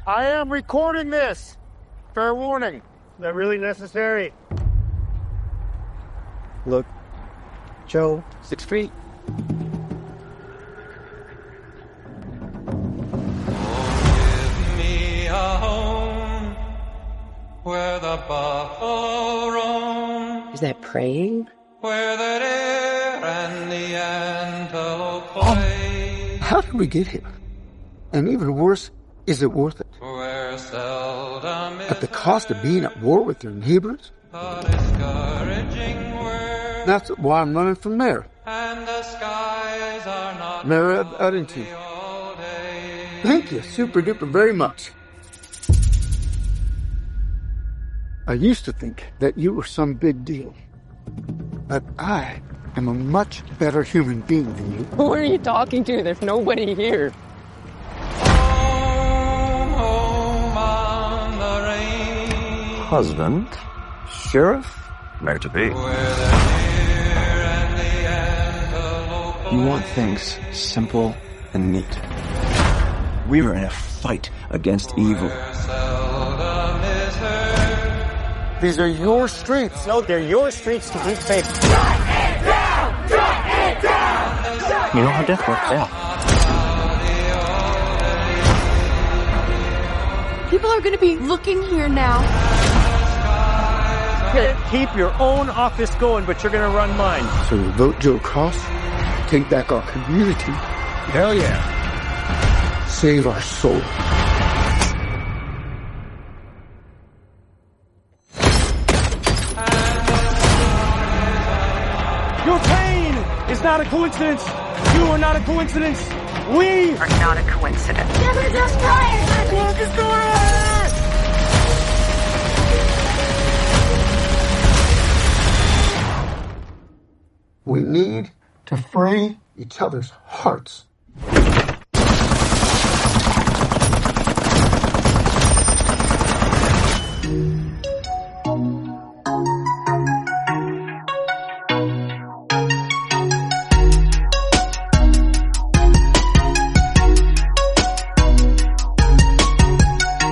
I am recording this. Fair warning. Is that really necessary? Look, Joe. 6 feet. Give me a home where the buffalo roam. Is that praying? Where the deer and the antelope play. How did we get here? And even worse, is it worth it? Where seldom At the cost of being at war with your neighbors? a discouraging word. That's why I'm running for mayor. And the skies are not Mayor of Eddington. all day. Thank you super duper very much. I used to think that you were some big deal. But I am a much better human being than you. Who are you talking to? There's nobody here. Home, home on the range. Husband, sheriff, mayor to be. Where the deer and the antelope You want things simple and neat. We were in a fight against evil. seldom is heard. These are your streets. No, they're your streets to keep safe. You know how death works out. People are going to be looking here now. Keep your own office going, but you're going to run mine. So we vote Joe Cross, take back our community, Hell yeah. save our soul. Your pain is not a coincidence. You are not a coincidence. We are not a coincidence. We need to free each other's hearts.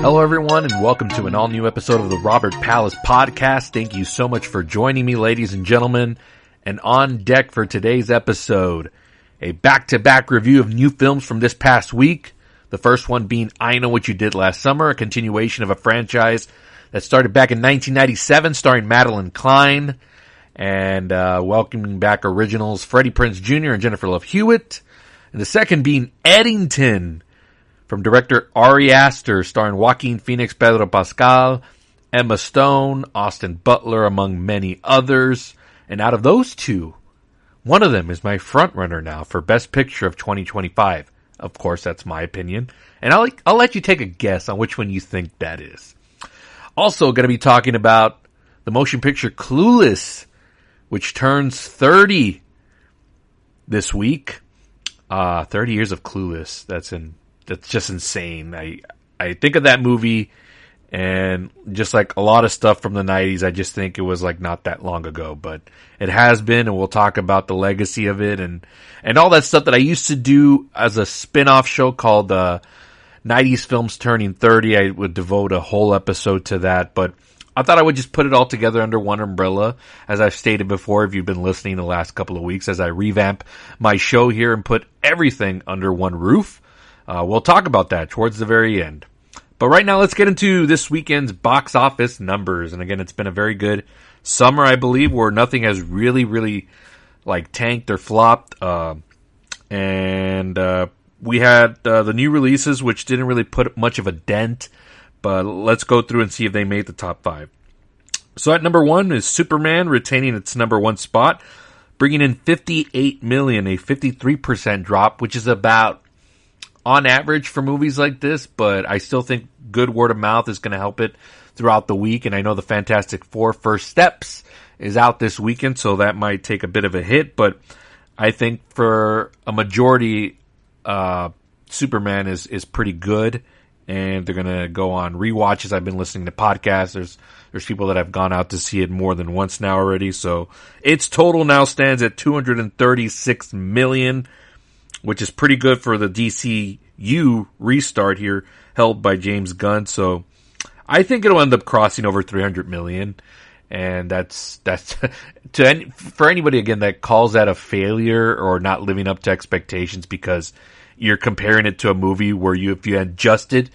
Hello, everyone, and welcome to an all-new episode of the Robert Palace Podcast. Thank you so much for joining me, ladies and gentlemen. And on deck for today's episode, a back-to-back review of new films from this past week. The first one being I Know What You Did Last Summer, a continuation of a franchise that started back in 1997, starring Madeline Klein, and welcoming back originals Freddie Prinze Jr. and Jennifer Love Hewitt. And the second being Eddington, from director Ari Aster, starring Joaquin Phoenix, Pedro Pascal, Emma Stone, Austin Butler, among many others. And out of those two, one of them is my frontrunner now for Best Picture of 2025. Of course, that's my opinion. And I'll let you take a guess on which one you think that is. Also going to be talking about the motion picture Clueless, which turns 30 this week. 30 years of Clueless. That's just insane. I think of that movie, and just like a lot of stuff from the 90s, I just think it was like not that long ago, but it has been, and we'll talk about the legacy of it and all that stuff that I used to do as a spin-off show called 90s Films Turning 30. I would devote a whole episode to that, but I thought I would just put it all together under one umbrella, as I've stated before if you've been listening the last couple of weeks, as I revamp my show here and put everything under one roof. We'll talk about that towards the very end. But right now, let's get into this weekend's box office numbers. And again, it's been a very good summer, I believe, where nothing has really, like, tanked or flopped. And we had the new releases, which didn't really put much of a dent. But let's go through and see if they made the top 5. So at number 1 is Superman, retaining its number 1 spot, bringing in $58 million, a 53% drop, which is about on average for movies like this, but I still think good word of mouth is going to help it throughout the week. And I know the Fantastic Four First Steps is out this weekend, so that might take a bit of a hit. But I think for a majority, Superman is pretty good, and they're going to go on rewatches. I've been listening to podcasts. There's people that have gone out to see it more than once now already. So its total now stands at $236 million. Which is pretty good for the DC You Restart here, held by James Gunn. So I think it'll end up crossing over 300 million. And that's for anybody, again, that calls that a failure or not living up to expectations because you're comparing it to a movie where if you adjusted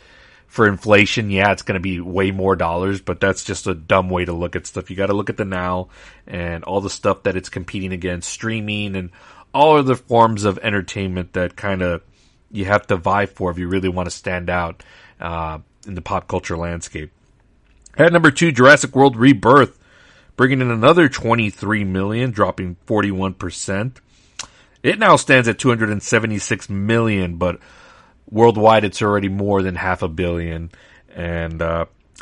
for inflation, yeah, it's going to be way more dollars, but that's just a dumb way to look at stuff. You got to look at the now and all the stuff that it's competing against, streaming and all other forms of entertainment that kind of you have to vie for if you really want to stand out in the pop culture landscape. At number 2, Jurassic World Rebirth, bringing in another 23 million, dropping 41%. It now stands at 276 million, but worldwide it's already more than $500 million. And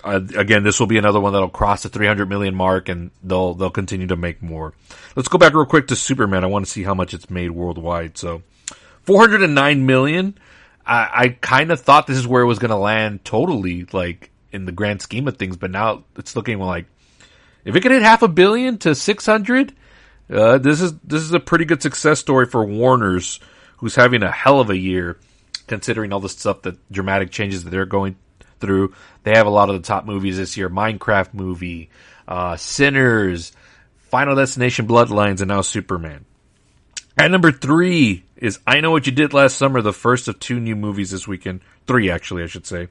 again, this will be another one that'll cross the 300 million mark, and they'll continue to make more. Let's go back real quick to Superman. I want to see how much it's made worldwide. So 409 million. I kind of thought this is where it was going to land totally, like in the grand scheme of things, but now it's looking like if it could hit $500 million to 600, this is a pretty good success story for Warner's, who's having a hell of a year, considering all the stuff that dramatic changes that they're going through. They have a lot of the top movies this year: Minecraft movie, Sinners, Final Destination Bloodlines, and now Superman. At number 3 is I Know What You Did Last Summer, the first of 2 new movies this weekend. 3, actually, I should say.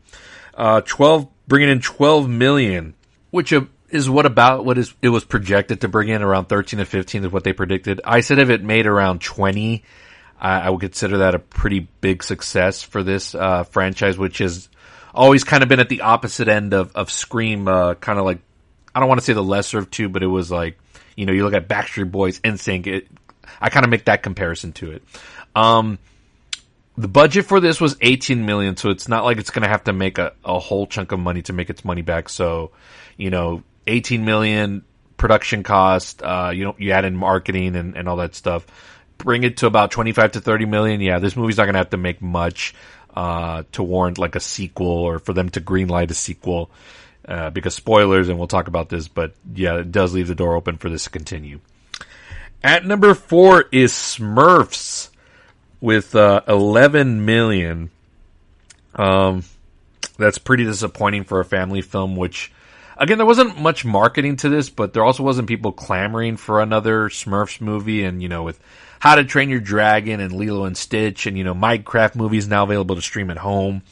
12, bringing in 12 million, which is it was projected to bring in. Around 13 to 15 is what they predicted. I said if it made around 20, I would consider that a pretty big success for this franchise, which has always kind of been at the opposite end of Scream, kind of like, I don't want to say the lesser of two, but it was like, you look at Backstreet Boys, NSYNC, I kind of make that comparison to it. The budget for this was 18 million, so it's not like it's going to have to make a whole chunk of money to make its money back. So, 18 million production cost, you add in marketing and all that stuff, bring it to about 25 to 30 million. Yeah, this movie's not going to have to make much to warrant like a sequel or for them to greenlight a sequel, because spoilers, and we'll talk about this, but yeah, it does leave the door open for this to continue. At number 4 is Smurfs with 11 million. That's pretty disappointing for a family film, which, again, there wasn't much marketing to this, but there also wasn't people clamoring for another Smurfs movie. And, with How to Train Your Dragon and Lilo and Stitch and, Minecraft movies now available to stream at home,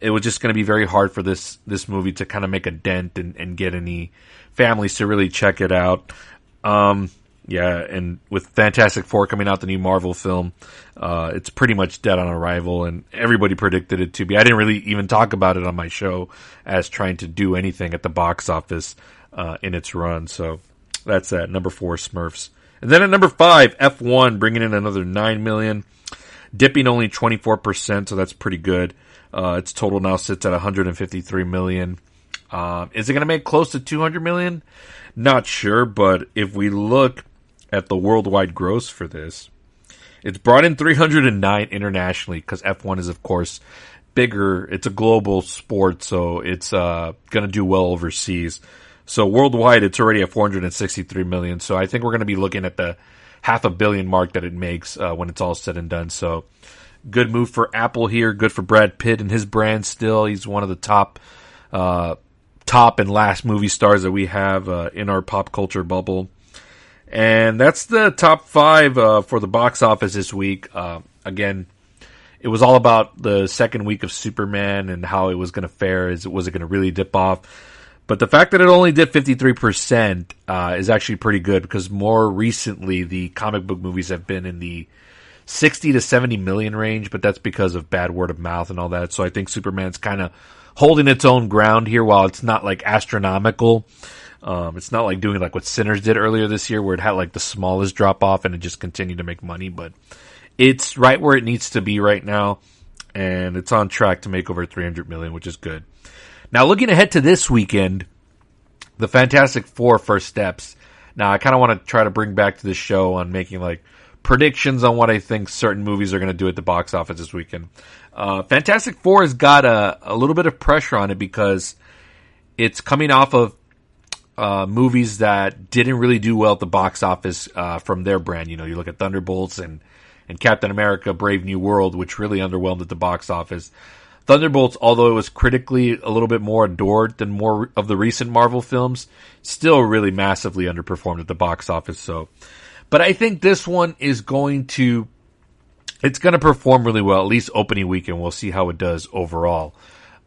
it was just going to be very hard for this movie to kind of make a dent and get any families to really check it out. Yeah, and with Fantastic Four coming out, the new Marvel film, it's pretty much dead on arrival, and everybody predicted it to be. I didn't really even talk about it on my show as trying to do anything at the box office in its run. So that's at number 4, Smurfs. And then at number 5, F1, bringing in another 9 million, dipping only 24%, so that's pretty good. Its total now sits at 153 million. Is it going to make close to 200 million? Not sure, but if we look at the worldwide gross for this, it's brought in 309 internationally, because F1 is, of course, bigger. It's a global sport, so it's going to do well overseas. So worldwide, it's already at 463 million. So I think we're going to be looking at the $500 million mark that it makes when it's all said and done. So good move for Apple here. Good for Brad Pitt and his brand still. He's one of the top and last movie stars that we have in our pop culture bubble. And that's the top 5 for the box office this week. Again, it was all about the second week of Superman and how it was going to fare. Was it going to really dip off? But the fact that it only did 53% is actually pretty good, because more recently the comic book movies have been in the 60 to 70 million range, but that's because of bad word of mouth and all that. So I think Superman's kind of holding its own ground here, while it's not like astronomical. It's not like doing like what Sinners did earlier this year, where it had like the smallest drop off and it just continued to make money. But it's right where it needs to be right now, and it's on track to make over 300 million, which is good. Now, looking ahead to this weekend, the Fantastic Four First Steps. Now, I kind of want to try to bring back to the show on making like predictions on what I think certain movies are going to do at the box office this weekend. Fantastic Four has got a little bit of pressure on it, because it's coming off of movies that didn't really do well at the box office from their brand. You look at Thunderbolts and and Captain America Brave New World, which really underwhelmed at the box office. Thunderbolts, although it was critically a little bit more adored than more of the recent Marvel films, still really massively underperformed at the box office. So, but I think this one is it's going to perform really well, at least opening weekend. We'll see how it does overall.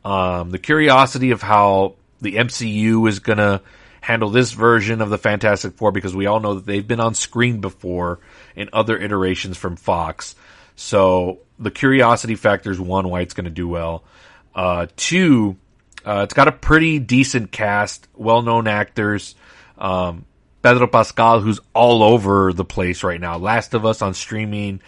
The curiosity of how the MCU is going to handle this version of the Fantastic Four, because we all know that they've been on screen before in other iterations from Fox. So the curiosity factor is one, why it's going to do well. Two, it's got a pretty decent cast, well-known actors. Pedro Pascal, who's all over the place right now. Last of Us on streaming.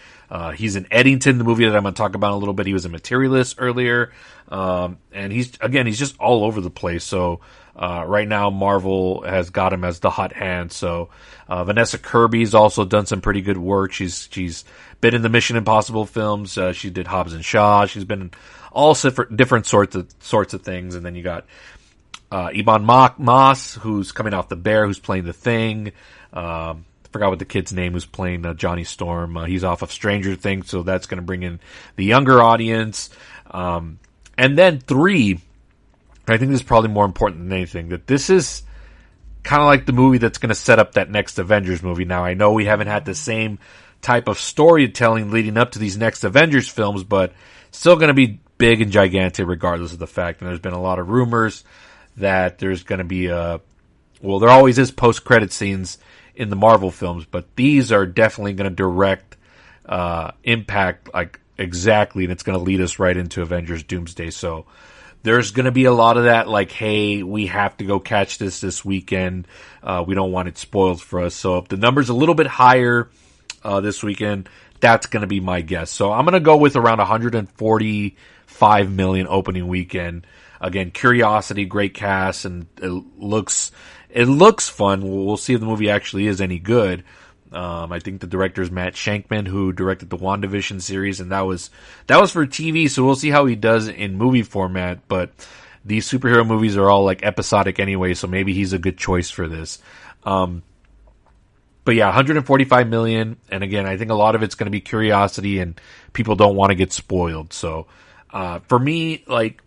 He's in Eddington, the movie that I'm going to talk about in a little bit. He was in Materialist earlier. And he's just all over the place. So, right now Marvel has got him as the hot hand. So, Vanessa Kirby's also done some pretty good work. She's been in the Mission Impossible films. She did Hobbs and Shaw. She's been in all different sorts of things. And then you got, Iban Moss, who's coming off The Bear, who's playing The Thing. Forgot what the kid's name who's playing Johnny Storm. He's off of Stranger Things, so that's going to bring in the younger audience. And then three, I think this is probably more important than anything, that this is kind of like the movie that's going to set up that next Avengers movie. Now, I know we haven't had the same type of storytelling leading up to these next Avengers films, but still going to be big and gigantic regardless of the fact. And there's been a lot of rumors that there's going to be there always is post-credit scenes in the Marvel films, but these are definitely going to direct impact like exactly, and it's going to lead us right into Avengers Doomsday. So there's going to be a lot of that, like, hey, we have to go catch this weekend. We don't want it spoiled for us. So if the number's a little bit higher this weekend, that's going to be my guess. So I'm going to go with around 145 million opening weekend. Again, curiosity, great cast, and it looks fun. We'll see if the movie actually is any good. I think the director is Matt Shankman, who directed the WandaVision series, and that was for TV, so we'll see how he does in movie format. But these superhero movies are all like episodic anyway, so maybe he's a good choice for this. But yeah, 145 million, and again, I think a lot of it's going to be curiosity, and people don't want to get spoiled. So for me, like,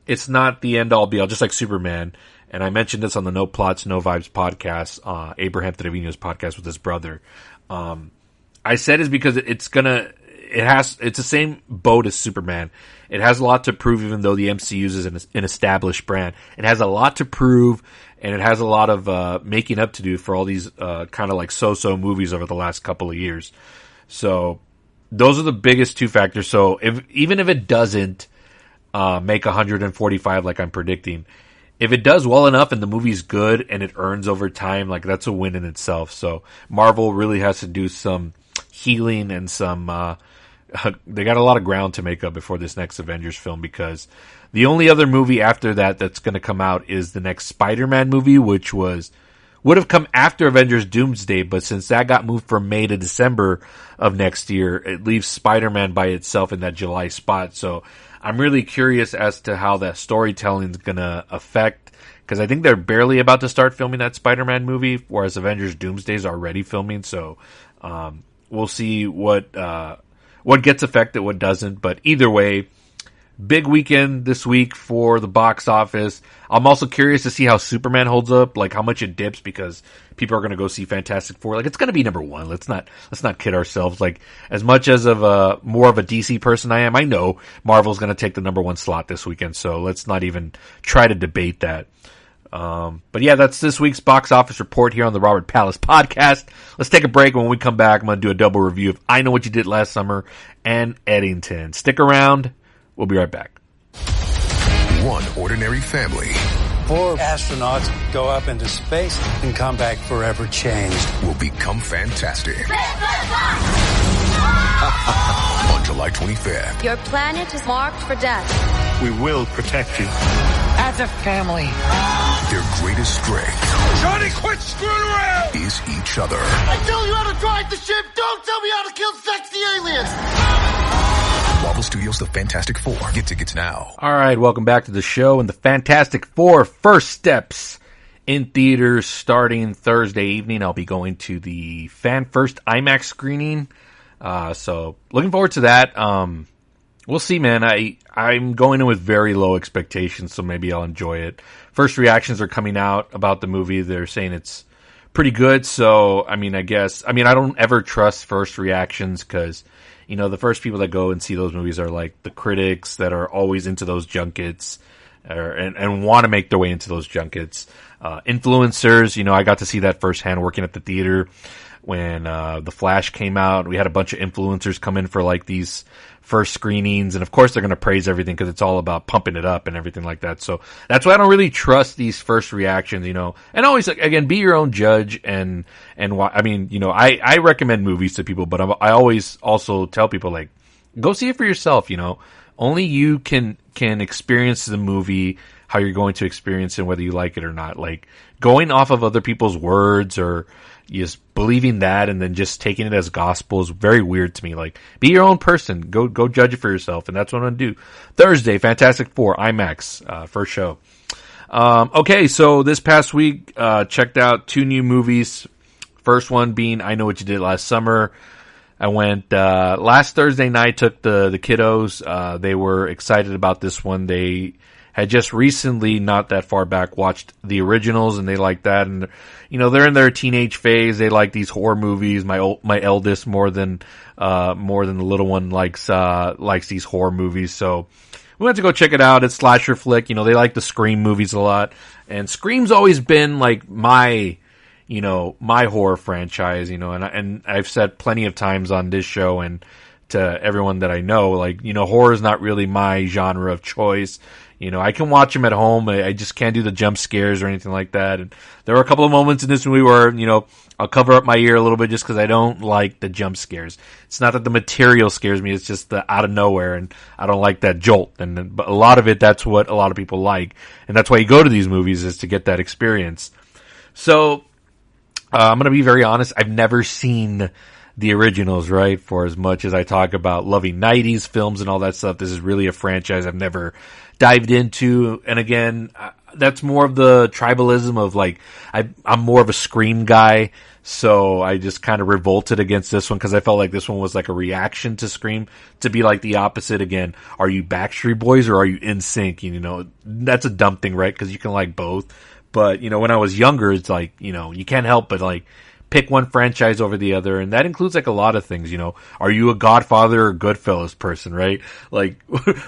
it's not the end all be all, just like Superman. And I mentioned this on the No Plots, No Vibes podcast, Abraham Trevino's podcast with his brother. I said it's because it's the same boat as Superman. It has a lot to prove, even though the MCU is an established brand. It has a lot to prove, and it has a lot of making up to do for all these kind of like so-so movies over the last couple of years. So those are the biggest two factors. So even if it doesn't make 145 like I'm predicting, if it does well enough and the movie's good and it earns over time, like, that's a win in itself. So Marvel really has to do some healing and some they got a lot of ground to make up before this next Avengers film, because the only other movie after that's going to come out is the next Spider-Man movie, which would have come after Avengers Doomsday, but since that got moved from May to December of next year, it leaves Spider-Man by itself in that July spot. So I'm really curious as to how that storytelling is going to affect, because I think they're barely about to start filming that Spider-Man movie, whereas Avengers Doomsday is already filming. So we'll see what gets affected, what doesn't. But either way, big weekend this week for the box office. I'm also curious to see how Superman holds up, like how much it dips, because people are going to go see Fantastic Four. Like, it's going to be number one. Let's not kid ourselves. Like, as much as more of a DC person I am, I know Marvel's going to take the number one slot this weekend. So let's not even try to debate that. But yeah, that's this week's box office report here on the Robert Palace podcast. Let's take a break. When we come back, I'm going to do a double review of I Know What You Did Last Summer and Eddington. Stick around. We'll be right back. One ordinary family. 4 astronauts go up into space and come back forever changed. Will become fantastic. On July 25th. Your planet is marked for death. We will protect you. As a family. Their greatest strength. Johnny, quit screwing around! Is each other. I tell you how to drive the ship. Don't tell me how to kill sexy aliens. Marvel Studios' The Fantastic Four. Get tickets now. All right, welcome back to the show. And The Fantastic Four First Steps in theaters starting Thursday evening. I'll be going to the Fan First IMAX screening So looking forward to that. We'll see, man. I'm going in with very low expectations, so maybe I'll enjoy it. First reactions are coming out about the movie. They're saying it's pretty good. So, I don't ever trust first reactions because, the first people that go and see those movies are like the critics that are always into those junkets and want to make their way into those junkets. Influencers, I got to see that firsthand working at the theater when The Flash came out. We had a bunch of influencers come in for like these first screenings, and of course they're going to praise everything because it's all about pumping it up and everything like that. So that's why I don't really trust these first reactions, and always, again, be your own judge. And I recommend movies to people, but I always also tell people, like, go see it for yourself. Only you can experience the movie how you're going to experience it, whether you like it or not. Like, going off of other people's words or just believing that and then just taking it as gospel is very weird to me. Like, be your own person. Go judge it for yourself. And that's what I'm going to do. Thursday, Fantastic Four, IMAX, first show. Okay, so this past week, checked out 2 new movies. First one being I Know What You Did Last Summer. I went, last Thursday night, took the kiddos. They were excited about this one. They had just recently, not that far back, watched the originals, and they like that. And they're in their teenage phase. They like these horror movies. My eldest more than the little one likes these horror movies. So we went to go check it out. It's slasher flick. They like the Scream movies a lot, and Scream's always been like my horror franchise. And I've said plenty of times on this show and to everyone that I know, like, horror is not really my genre of choice. I can watch them at home. I just can't do the jump scares or anything like that. And there were a couple of moments in this movie where, I'll cover up my ear a little bit just because I don't like the jump scares. It's not that the material scares me. It's just the out of nowhere, and I don't like that jolt. But a lot of it, that's what a lot of people like. And that's why you go to these movies, is to get that experience. So, I'm going to be very honest. I've never seen the originals, right? For as much as I talk about loving 90s films and all that stuff, this is really a franchise I've never dived into. And again, that's more of the tribalism of, like, I'm more of a Scream guy, so I just kind of revolted against this one because I felt like this one was like a reaction to Scream, to be like the opposite. Again, are you Backstreet Boys or are you NSYNC? That's a dumb thing, right? Because you can like both. But, when I was younger, it's like, you can't help but, like, pick one franchise over the other, and that includes, like, a lot of things. Are you a Godfather or Goodfellas person, right? Like,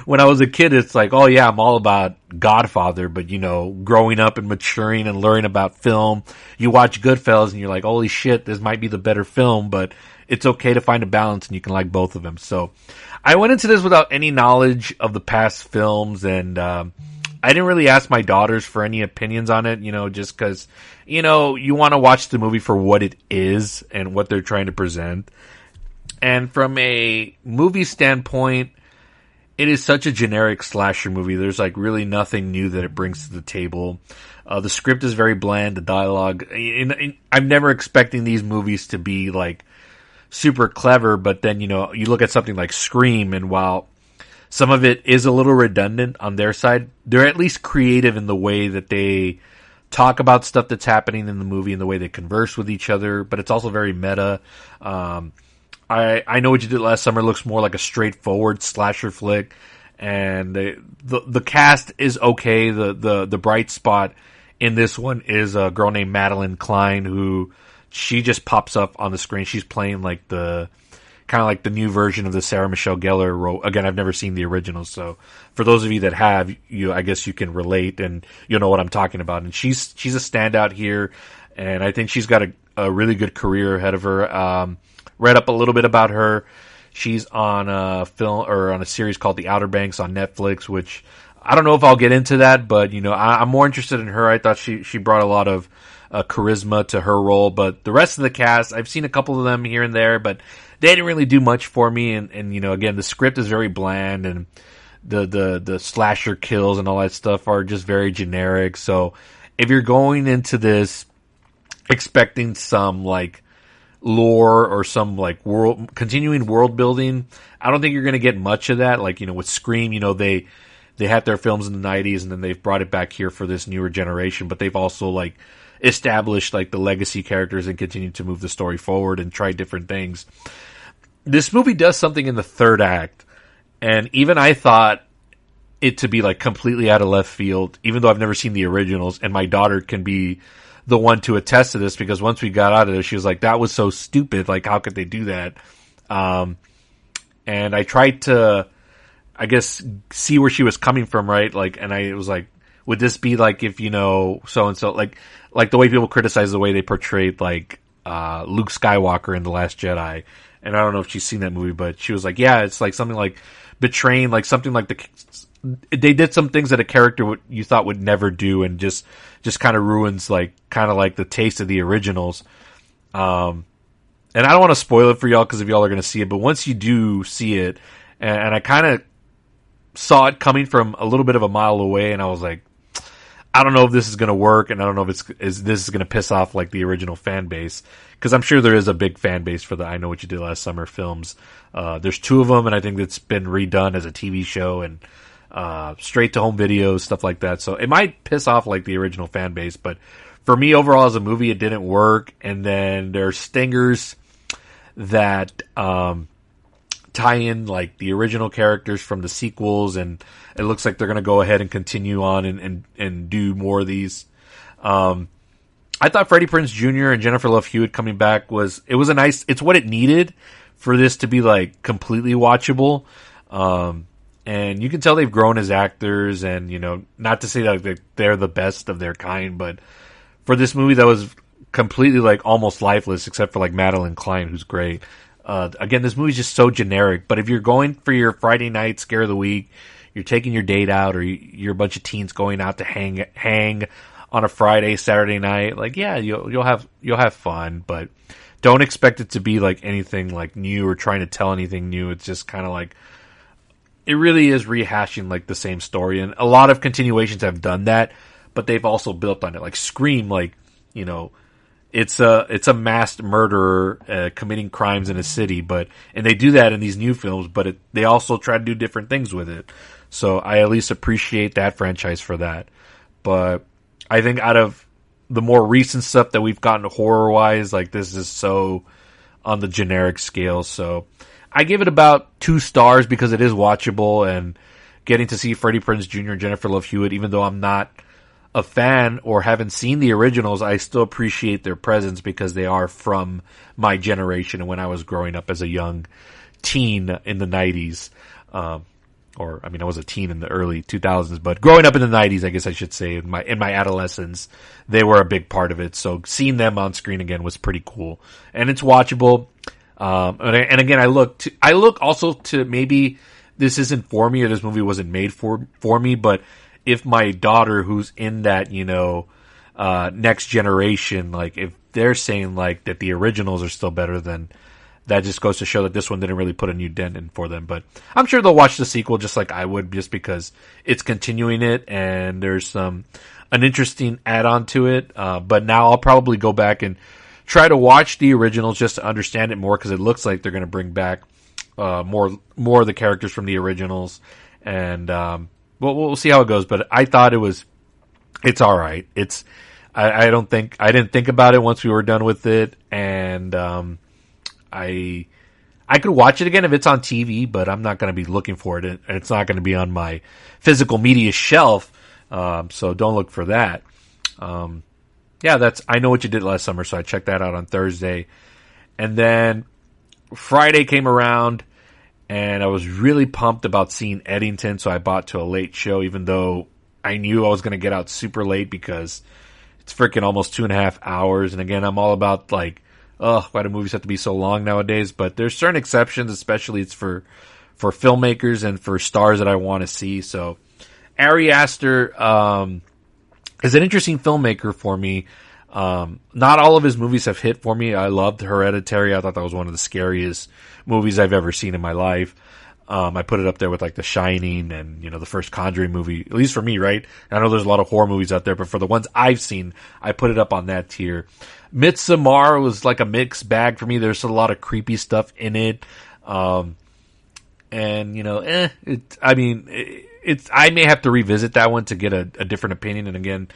when I was a kid, it's like, oh yeah, I'm all about Godfather, but, growing up and maturing and learning about film, you watch Goodfellas and you're like, holy shit, this might be the better film, but it's okay to find a balance and you can like both of them. So I went into this without any knowledge of the past films, and I didn't really ask my daughters for any opinions on it, just because, you want to watch the movie for what it is and what they're trying to present. And from a movie standpoint, it is such a generic slasher movie. There's, like, really nothing new that it brings to the table. The script is very bland, the dialogue. I'm never expecting these movies to be, like, super clever, but then, you look at something like Scream, and while some of it is a little redundant on their side, they're at least creative in the way that they talk about stuff that's happening in the movie and the way they converse with each other, but it's also very meta. I Know What You Did Last Summer looks more like a straightforward slasher flick, and the cast is okay. The bright spot in this one is a girl named Madeline Klein, who she just pops up on the screen. She's playing like the kind of like the new version of the Sarah Michelle Gellar role. Again, I've never seen the original, so for those of you that have, I guess you can relate and you'll know what I'm talking about. And she's a standout here, and I think she's got a really good career ahead of her. Read up a little bit about her. She's on a film or on a series called The Outer Banks on Netflix, which I don't know if I'll get into that, but I'm more interested in her. I thought she brought a lot of charisma to her role, but the rest of the cast, I've seen a couple of them here and there, but they didn't really do much for me. And again, the script is very bland, and the slasher kills and all that stuff are just very generic. So if you're going into this expecting some like lore or some like continuing world building, I don't think you're going to get much of that. Like, with Scream, they had their films in the 90s and then they've brought it back here for this newer generation, but they've also like established like the legacy characters and continued to move the story forward and try different things. this movie does something in the third act, and even I thought it to be like completely out of left field, even though I've never seen the originals, and my daughter can be the one to attest to this, because once we got out of there, she was like, that was so stupid, like how could they do that? And I tried to, I guess, see where she was coming from, right? Like, and I was like, would this be like if, so-and-so, like the way people criticize the way they portrayed, like, Luke Skywalker in The Last Jedi. And I don't know if she's seen that movie, but she was like, yeah, it's like something like betraying, like something like they did some things that a character you thought would never do, and just kind of ruins, like, kind of like the taste of the originals. And I don't want to spoil it for y'all, because if y'all are going to see it, but once you do see it, and I kind of saw it coming from a little bit of a mile away, and I was like, I don't know if this is going to work, and I don't know if this is going to piss off like the original fan base, because I'm sure there is a big fan base for the I Know What You Did Last Summer films. There's 2 of them, and I think it's been redone as a TV show and straight to home videos, stuff like that. So it might piss off like the original fan base, but for me overall as a movie, it didn't work. And then there's stingers that tie in like the original characters from the sequels, and it looks like they're going to go ahead and continue on and do more of these. I thought Freddie Prinze Jr. and Jennifer Love Hewitt coming back it's what it needed for this to be like completely watchable. And you can tell they've grown as actors, and, not to say that they're the best of their kind, but for this movie that was completely like almost lifeless, except for like Madeline Klein, who's great. Again, this movie's just so generic, but if you're going for your Friday night scare of the week, you're taking your date out, or you're a bunch of teens going out to hang on a Friday, Saturday night, like, yeah, you'll have fun, but don't expect it to be like anything like new or trying to tell anything new. It's just kind of like, it really is rehashing like the same story, and a lot of continuations have done that, but they've also built on it. Like Scream, like, it's a masked murderer committing crimes in a city, and they do that in these new films, but they also try to do different things with it. So I at least appreciate that franchise for that. But I think out of the more recent stuff that we've gotten horror wise, like, this is so on the generic scale. So I give it about 2 stars because it is watchable, and getting to see Freddie Prinze Jr. and Jennifer Love Hewitt, even though I'm not a fan or haven't seen the originals, I still appreciate their presence because they are from my generation and when I was growing up as a young teen in the 90s. I was a teen in the early 2000s, but growing up in the 90s, I guess I should say, in my adolescence, they were a big part of it. So seeing them on screen again was pretty cool, and it's watchable. And again, I look also to maybe this isn't for me, or this movie wasn't made for me, but if my daughter, who's in that, next generation, like, if they're saying like that the originals are still better, then that just goes to show that this one didn't really put a new dent in for them. But I'm sure they'll watch the sequel just like I would, just because it's continuing it and there's an interesting add-on to it. But now I'll probably go back and try to watch the originals just to understand it more, because it looks like they're going to bring back more of the characters from the originals, and we'll see how it goes. But I thought it's all right. I didn't think about it once we were done with it, and I could watch it again if it's on TV, but I'm not going to be looking for it, and it's not going to be on my physical media shelf, so don't look for that. I Know What You Did Last Summer, so I checked that out on Thursday. And then Friday came around, and I was really pumped about seeing Eddington, so I bought to a late show, even though I knew I was going to get out super late because it's freaking almost 2.5 hours. And again, I'm all about, like, why do movies have to be so long nowadays? But there's certain exceptions, especially it's for filmmakers and for stars that I want to see. So Ari Aster is an interesting filmmaker for me. Not all of his movies have hit for me. I loved Hereditary. I thought that was one of the scariest movies I've ever seen in my life. I put it up there with like The Shining and, the first Conjuring movie, at least for me, right? I know there's a lot of horror movies out there, but for the ones I've seen, I put it up on that tier. Midsommar was like a mixed bag for me. There's a lot of creepy stuff in it. I may have to revisit that one to get a different opinion. And again,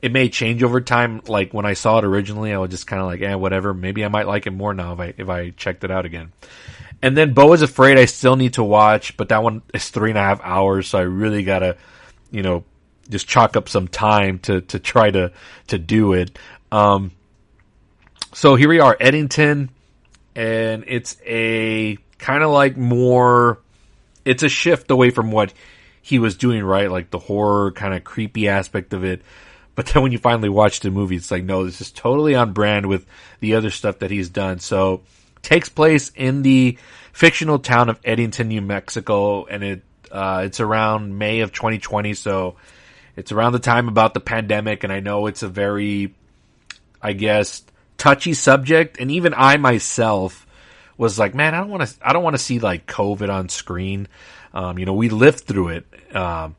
it may change over time. Like when I saw it originally, I was just kind of like, whatever. Maybe I might like it more now if I checked it out again. And then Beau is Afraid I still need to watch, but that one is 3.5 hours, so I really gotta, just chalk up some time to try to do it. So here we are, Eddington, and it's a kind of like more, it's a shift away from what he was doing, right? Like the horror kind of creepy aspect of it. But then when you finally watch the movie, it's like, no, this is totally on brand with the other stuff that he's done. So takes place in the fictional town of Eddington, New Mexico, and it's around May of 2020, so it's around the time about the pandemic, and I know it's a very, I guess, touchy subject, and even I myself was like, man, I don't want to see like COVID on screen. We lived through it, and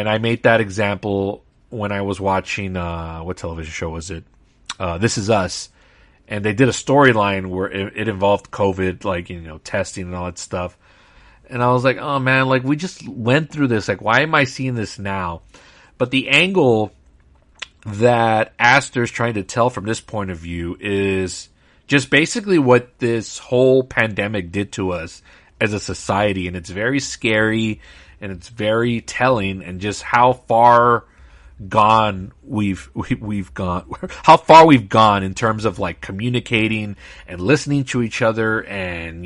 I made that example when I was watching what television show was it? This Is Us. And they did a storyline where it involved COVID, like, testing and all that stuff. And I was like, oh man, like we just went through this. Like, why am I seeing this now? But the angle that Astor's trying to tell from this point of view is just basically what this whole pandemic did to us as a society. And it's very scary and it's very telling, and just how far we've gone, how far we've gone in terms of like communicating and listening to each other, and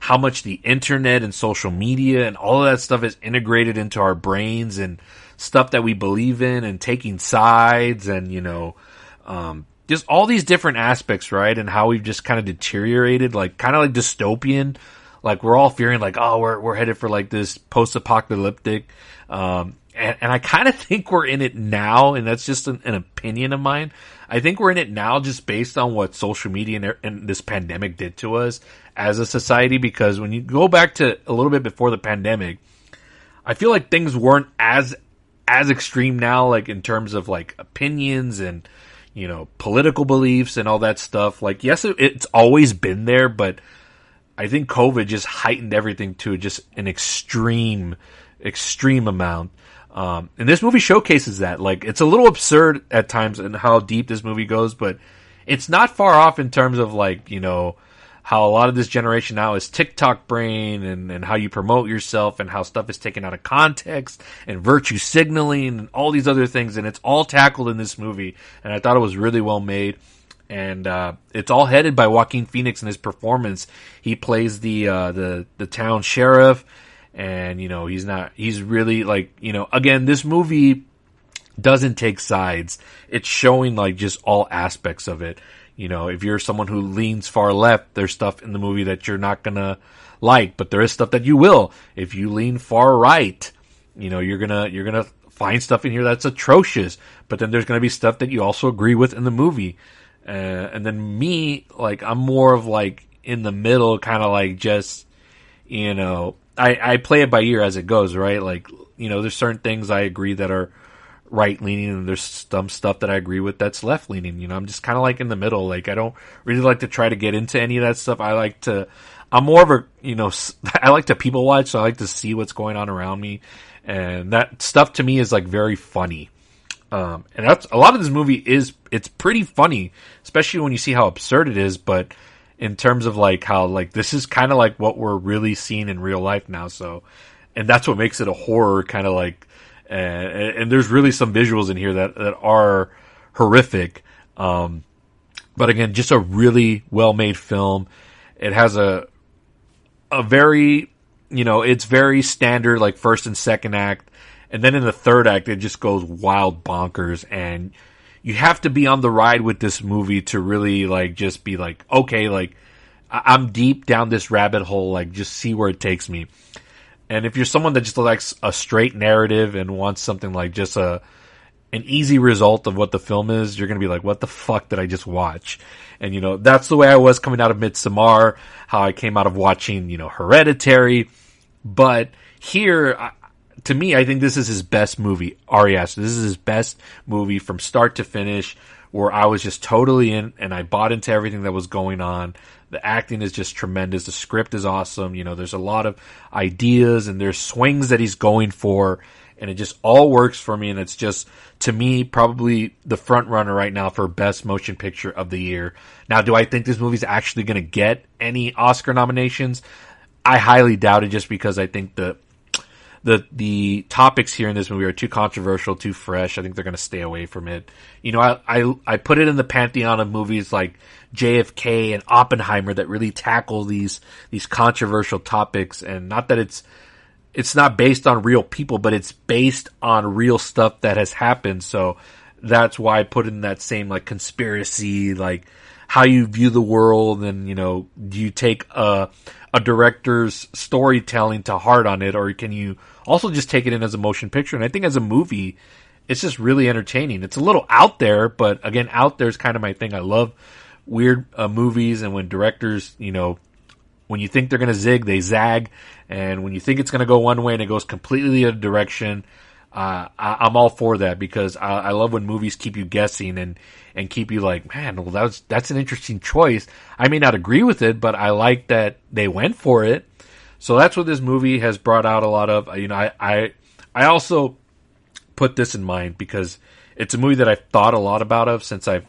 how much the internet and social media and all of that stuff is integrated into our brains, and stuff that we believe in, and taking sides, and just all these different aspects, right? And how we've just kind of deteriorated, like kind of like dystopian, like we're all fearing like, oh, we're headed for like this post-apocalyptic, and I kind of think we're in it now, and that's just an opinion of mine. I think we're in it now just based on what social media and this pandemic did to us as a society, because when you go back to a little bit before the pandemic, I feel like things weren't as extreme now, like in terms of like opinions and, political beliefs and all that stuff. Like, yes, it's always been there, but I think COVID just heightened everything to just an extreme amount. And this movie showcases that. Like, it's a little absurd at times in how deep this movie goes, but it's not far off in terms of like, how a lot of this generation now is TikTok brain, and how you promote yourself, and how stuff is taken out of context, and virtue signaling and all these other things. And it's all tackled in this movie. And I thought it was really well made. And, it's all headed by Joaquin Phoenix in his performance. He plays the town sheriff. And, he's really like, again, this movie doesn't take sides. It's showing like just all aspects of it. If you're someone who leans far left, there's stuff in the movie that you're not gonna like, but there is stuff that you will. If you lean far right, you're gonna find stuff in here that's atrocious, but then there's gonna be stuff that you also agree with in the movie. And then me, like, I'm more of like in the middle, kind of like just, I play it by ear as it goes, right? Like, there's certain things I agree that are right-leaning, and there's some stuff that I agree with that's left-leaning. I'm just kind of like in the middle. Like, I don't really like to try to get into any of that stuff. I'm more of a, I like to people watch, so I like to see what's going on around me. And that stuff to me is like very funny. And that's, a lot of this movie it's pretty funny, especially when you see how absurd it is, but in terms of like how like this is kind of like what we're really seeing in real life now. So, and that's what makes it a horror kind of like, and there's really some visuals in here that are horrific. But again, just a really well made film. It has a very, it's very standard, like first and second act. And then in the third act, it just goes wild bonkers, and you have to be on the ride with this movie to really like just be like, okay, like I'm deep down this rabbit hole, like just see where it takes me. And if you're someone that just likes a straight narrative and wants something like just an easy result of what the film is, you're going to be like, what the fuck did I just watch? And that's the way I was coming out of Midsommar, how I came out of watching, Hereditary. But here, to me, I think this is his best movie, Ari Aster. This is his best movie from start to finish, where I was just totally in, and I bought into everything that was going on. The acting is just tremendous. The script is awesome. There's a lot of ideas, and there's swings that he's going for. and it just all works for me, and it's just, to me, probably the front runner right now for best motion picture of the year. Now, do I think this movie's actually going to get any Oscar nominations? I highly doubt it, just because I think the topics here in this movie are too controversial, too fresh. I think they're going to stay away from it. You know, I put it in the pantheon of movies like JFK and Oppenheimer that really tackle these controversial topics, and not that it's not based on real people, but it's based on real stuff that has happened. So that's why I put in that same, like, conspiracy, like how you view the world, and, you know, do you take a director's storytelling to heart on it, or can you also just take it in as a motion picture? And I think as a movie, it's just really entertaining. It's a little out there, but again, out there is kind of my thing. I love weird movies, and when directors, you know, when you think they're going to zig, they zag. And when you think it's going to go one way and it goes completely the other direction, I'm all for that, because I love when movies keep you guessing and keep you like, man, well, that's an interesting choice. I may not agree with it, but I like that they went for it. So that's what this movie has brought out a lot of. You know, I also put this in mind because it's a movie that I've thought a lot about since I've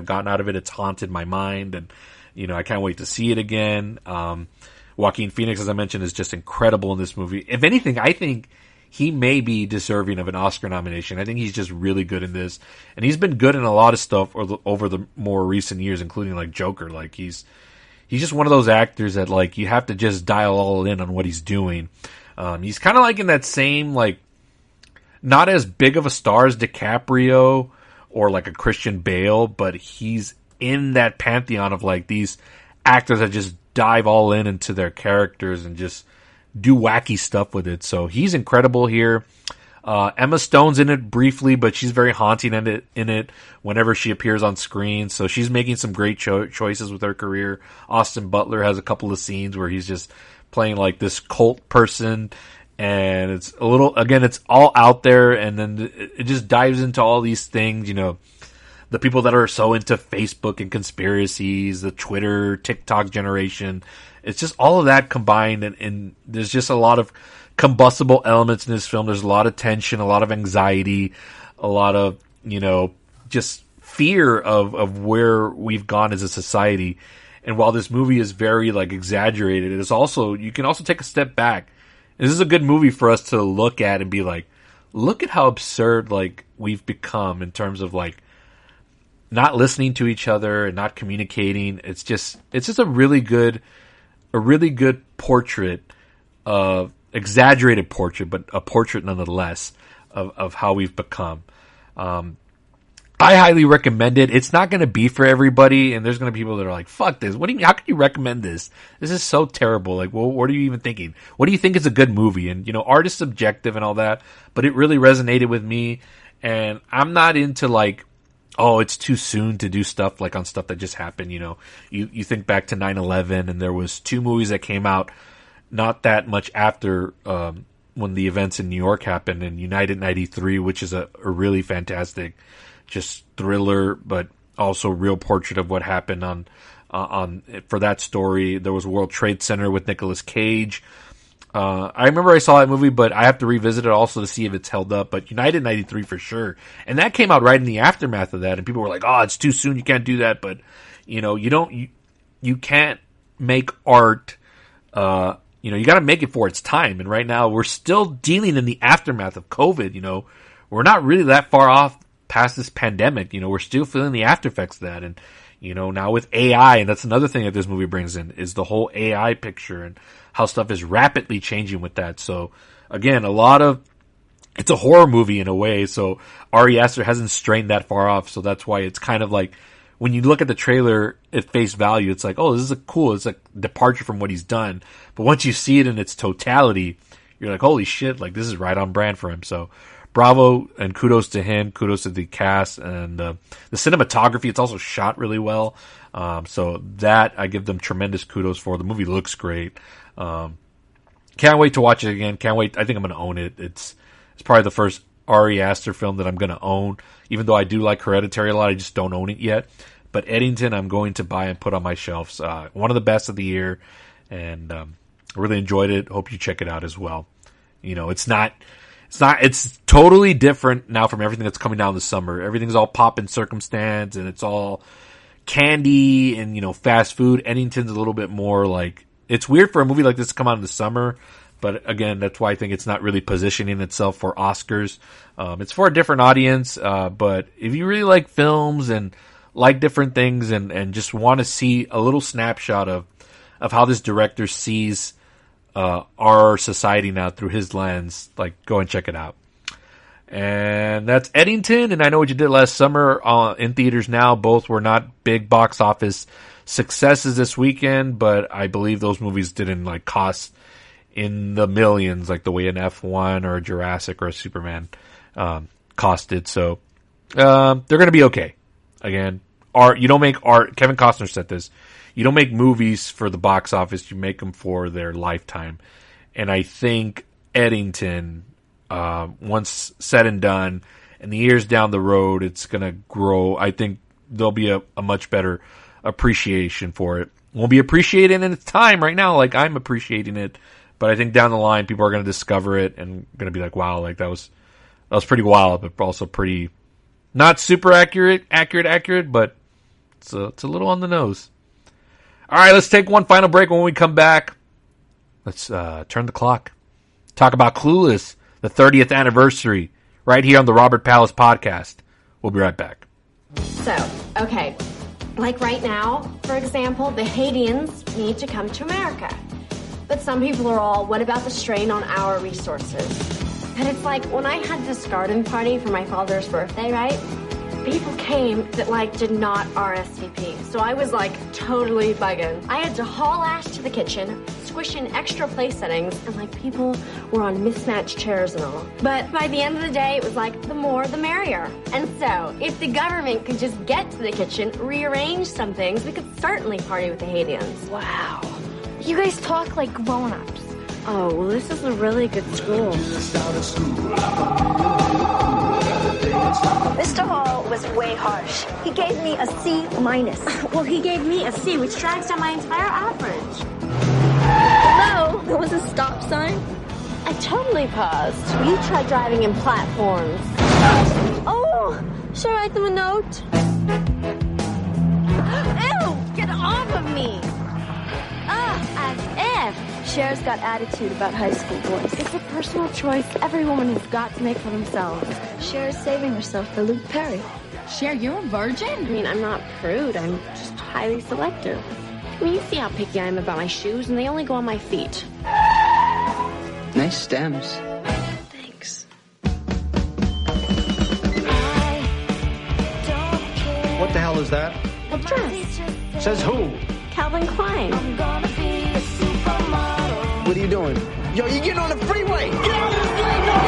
gotten out of it. It's haunted my mind, and, you know, I can't wait to see it again. Joaquin Phoenix, as I mentioned, is just incredible in this movie. If anything, I think he may be deserving of an Oscar nomination. I think he's just really good in this, and he's been good in a lot of stuff over the more recent years, including like Joker. Like he's just one of those actors that, like, you have to just dial all in on what he's doing. He's kind of like in that same, like, not as big of a star as DiCaprio or like a Christian Bale, but he's in that pantheon of like these actors that just dive all into their characters and just do wacky stuff with it. So he's incredible here. Emma Stone's in it briefly, but she's very haunting in it whenever she appears on screen. So she's making some great choices with her career. Austin Butler has a couple of scenes where he's just playing like this cult person, and it's a little, again, it's all out there, and then it just dives into all these things, you know, the people that are so into Facebook and conspiracies, the Twitter, TikTok generation. It's just all of that combined, and there's just a lot of combustible elements in this film. There's a lot of tension, a lot of anxiety, a lot of, you know, just fear of where we've gone as a society. And while this movie is very, like, exaggerated, it is also, you can also take a step back. This is a good movie for us to look at and be like, look at how absurd, like, we've become in terms of, like, not listening to each other and not communicating. It's just a really good portrait of, exaggerated portrait, but a portrait nonetheless of how we've become. I highly recommend it. It's not going to be for everybody, and there's going to be people that are like, fuck this. What do you mean? How can you recommend this? This is so terrible. Like, well, what are you even thinking? What do you think is a good movie? And, you know, art is subjective and all that, but it really resonated with me, and I'm not into, like, oh, it's too soon to do stuff like on stuff that just happened. You know, you think back to 9/11, and there was 2 movies that came out not that much after when the events in New York happened, and United 93, which is a really fantastic just thriller, but also real portrait of what happened on for that story. There was World Trade Center with Nicolas Cage. I remember I saw that movie, but I have to revisit it also to see if it's held up. But United 93 for sure. And that came out right in the aftermath of that. And people were like, oh, it's too soon. You can't do that. But, you know, you can't make art, you know, you got to make it for its time. And right now we're still dealing in the aftermath of COVID. You know, we're not really that far off past this pandemic. You know, we're still feeling the after effects of that. And, you know, now with AI, and that's another thing that this movie brings in, is the whole AI picture and how stuff is rapidly changing with that. So, again, it's a horror movie in a way, so Ari Aster hasn't strained that far off, so that's why it's kind of like, when you look at the trailer at face value, it's like, oh, this is it's a departure from what he's done. But once you see it in its totality, you're like, holy shit, like, this is right on brand for him. So, bravo, and kudos to him, kudos to the cast, and the cinematography. It's also shot really well. So that I give them tremendous kudos for. The movie looks great. Can't wait to watch it again. Can't wait. I think I'm going to own it. It's probably the first Ari Aster film that I'm going to own. Even though I do like Hereditary a lot, I just don't own it yet. But Eddington, I'm going to buy and put on my shelves. One of the best of the year, and I really enjoyed it. Hope you check it out as well. You know, it's not It's totally different now from everything that's coming down this summer. Everything's all pop and circumstance, and it's all candy and, you know, fast food. Eddington's a little bit more like, it's weird for a movie like this to come out in the summer, but again, that's why I think it's not really positioning itself for Oscars. It's for a different audience, but if you really like films and like different things and just want to see a little snapshot of how this director sees our society now through his lens, like, go and check it out. And that's Eddington, and I Know What You Did Last Summer in theaters now. Both were not big box office successes this weekend, but I believe those movies didn't like cost in the millions like the way an F1 or a Jurassic or a Superman costed. So they're going to be okay. Again, art. You don't make art. Kevin Costner said this. You don't make movies for the box office. You make them for their lifetime. And I think Eddington, once said and done, and the years down the road, it's going to grow. I think there'll be a much better appreciation for it. Won't be appreciated in its time right now like I'm appreciating it. But I think down the line, people are going to discover it and going to be like, wow, like that was pretty wild, but also pretty not super accurate, but it's a little on the nose. All right, let's take one final break. When we come back, let's turn the clock. Talk about Clueless, the 30th anniversary, right here on the Robert Palace podcast. We'll be right back. So, okay, like right now, for example, the Haitians need to come to America. But some people are all, what about the strain on our resources? And it's like, when I had this garden party for my father's birthday, right? People came that, like, did not RSVP. So I was, like, totally bugging. I had to haul ass to the kitchen, squish in extra place settings, and, like, people were on mismatched chairs and all. But by the end of the day, it was like, the more, the merrier. And so, if the government could just get to the kitchen, rearrange some things, we could certainly party with the Haitians. Wow. You guys talk like grown-ups. Oh, well, this is a really good school. Mr. Hall was way harsh. He gave me a C-. Well, he gave me a C, which drags down my entire average. Hello? There was a stop sign? I totally paused. You try driving in platforms. Oh, should I write them a note? Ew! Get off of me! As if. Cher's got attitude about high school boys. It's a personal choice every woman has got to make for themselves. Cher's saving herself for Luke Perry. Cher, you're a virgin? I mean, I'm not prude. I'm just highly selective. I mean, you see how picky I am about my shoes, and they only go on my feet. Nice stems. Thanks. What the hell is that? A dress. Says who? Calvin Klein. What are you doing? Yo, you're getting on the freeway! Get out of the freeway!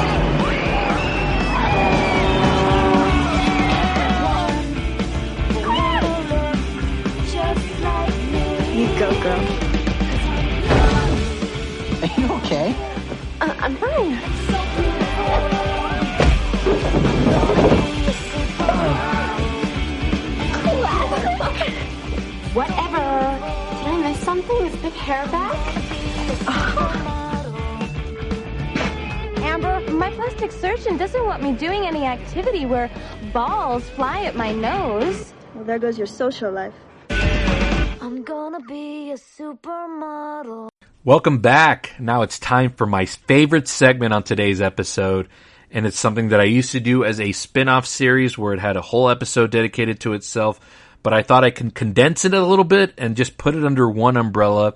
You go, girl. Are you okay? I'm fine. Whatever. Did I miss something? Is big hair back? Amber, my plastic surgeon doesn't want me doing any activity where balls fly at my nose. Well, there goes your social life. I'm gonna be a supermodel. Welcome back. Now it's time for my favorite segment on today's episode. And it's something that I used to do as a spin-off series where it had a whole episode dedicated to itself. But I thought I can condense it a little bit and just put it under one umbrella.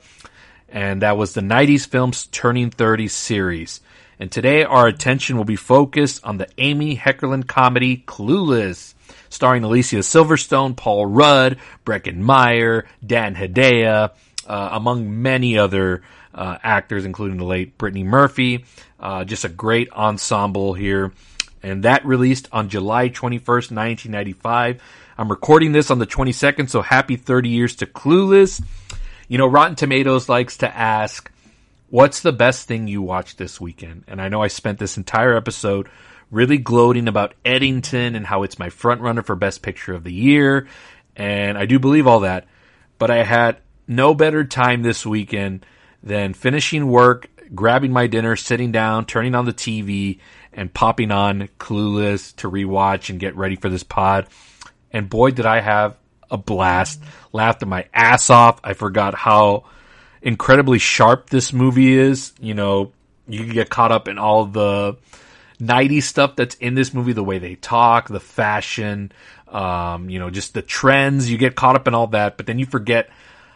And that was the 90s Films Turning 30 series. And today our attention will be focused on the Amy Heckerling comedy Clueless, starring Alicia Silverstone, Paul Rudd, Breckin Meyer, Dan Hedaya, among many other actors, including the late Brittany Murphy. Just a great ensemble here. And that released on July 21st, 1995. I'm recording this on the 22nd, so happy 30 years to Clueless. You know, Rotten Tomatoes likes to ask, what's the best thing you watched this weekend? And I know I spent this entire episode really gloating about Eddington and how it's my front runner for Best Picture of the Year. And I do believe all that. But I had no better time this weekend than finishing work, grabbing my dinner, sitting down, turning on the TV, and popping on Clueless to rewatch and get ready for this pod. And boy, did I have a blast. Laughed my ass off. I forgot how incredibly sharp this movie is. You know, you can get caught up in all the 90s stuff that's in this movie, the way they talk, the fashion, you know, just the trends. You get caught up in all that, but then you forget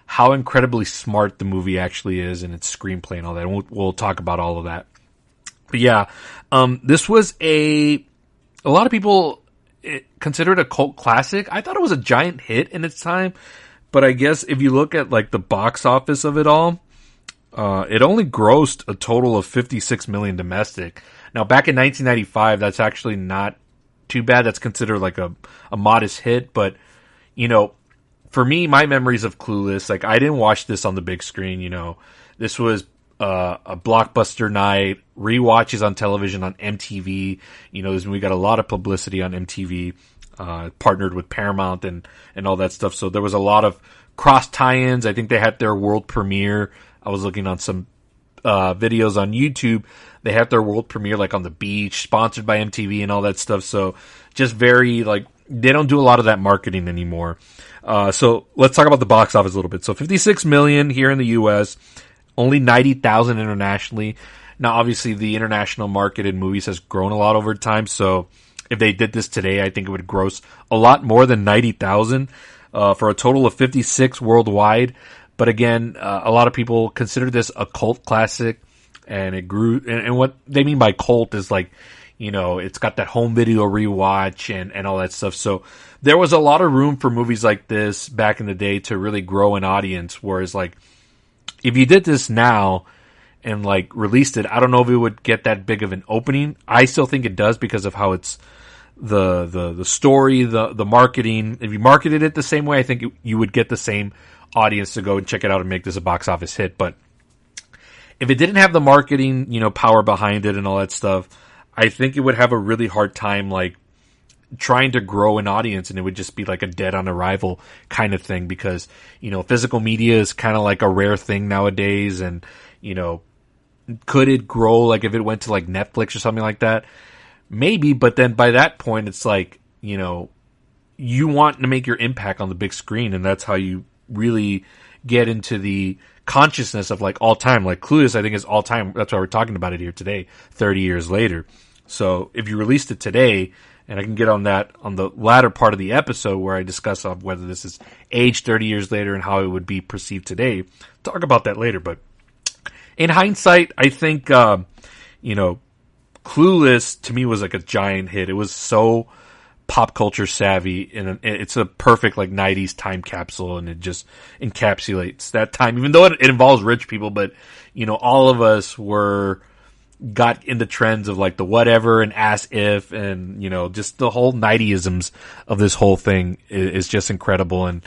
how incredibly smart the movie actually is and its screenplay and all that. And we'll talk about all of that. But yeah, this was a lot of people consider it a cult classic. I thought it was a giant hit in its time, but I guess if you look at like the box office of it all, it only grossed a total of $56 million domestic. Now back in 1995, that's actually not too bad. That's considered like a modest hit, but you know, for me, my memories of Clueless, like I didn't watch this on the big screen, you know, this was a blockbuster night, rewatches on television on MTV. You know, we got a lot of publicity on MTV, partnered with Paramount and all that stuff. So there was a lot of cross tie-ins. I think they had their world premiere. I was looking on some videos on YouTube. They had their world premiere like on the beach, sponsored by MTV and all that stuff. So just very like, they don't do a lot of that marketing anymore. So let's talk about the box office a little bit. So 56 million here in the US, only 90,000 internationally. Now, obviously, the international market in movies has grown a lot over time. So if they did this today, I think it would gross a lot more than 90,000 for a total of 56 worldwide. But again, a lot of people consider this a cult classic, and it grew. And what they mean by cult is like, you know, it's got that home video rewatch and all that stuff. So there was a lot of room for movies like this back in the day to really grow an audience. Whereas like, if you did this now and like released it, I don't know if it would get that big of an opening. I still think it does because of how it's the story, the marketing. If you marketed it the same way, I think you would get the same audience to go and check it out and make this a box office hit. But if it didn't have the marketing, you know, power behind it and all that stuff, I think it would have a really hard time like trying to grow an audience, and it would just be like a dead on arrival kind of thing because, you know, physical media is kind of like a rare thing nowadays. And, you know, could it grow like if it went to like Netflix or something like that? Maybe, but then by that point, it's like, you know, you want to make your impact on the big screen, and that's how you really get into the consciousness of like all time. Like Clueless, I think is all time. That's why we're talking about it here today, 30 years later. So if you released it today, and I can get on that on the latter part of the episode where I discuss of whether this is aged 30 years later and how it would be perceived today. Talk about that later. But in hindsight, I think, you know, Clueless to me was like a giant hit. It was so pop culture savvy, and it's a perfect like 90s time capsule, and it just encapsulates that time, even though it involves rich people. But, you know, all of us got in the trends of like the whatever and as if, and, you know, just the whole 90isms of this whole thing is just incredible. And,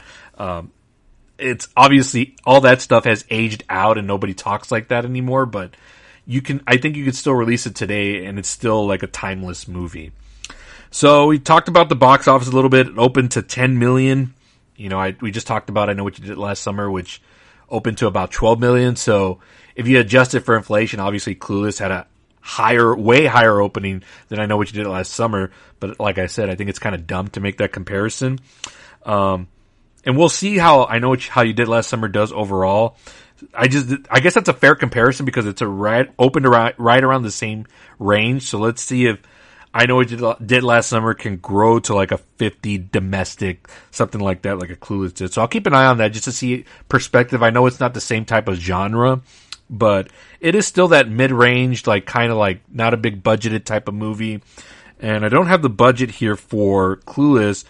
it's obviously all that stuff has aged out and nobody talks like that anymore, but I think you could still release it today and it's still like a timeless movie. So we talked about the box office a little bit. It opened to 10 million. You know, we just talked about I Know What You Did Last Summer, which opened to about 12 million. So if you adjust it for inflation, obviously Clueless had a way higher opening than I Know What You Did Last Summer. But like I said, I think it's kind of dumb to make that comparison. And we'll see how I Know How You Did Last Summer does overall. I guess that's a fair comparison because it's opened right around the same range. So let's see if I Know What You Did Last Summer can grow to like a 50 domestic, something like that, like a Clueless did. So I'll keep an eye on that just to see perspective. I know it's not the same type of genre, but it is still that mid-range, like kind of like not a big budgeted type of movie. And I don't have the budget here for Clueless,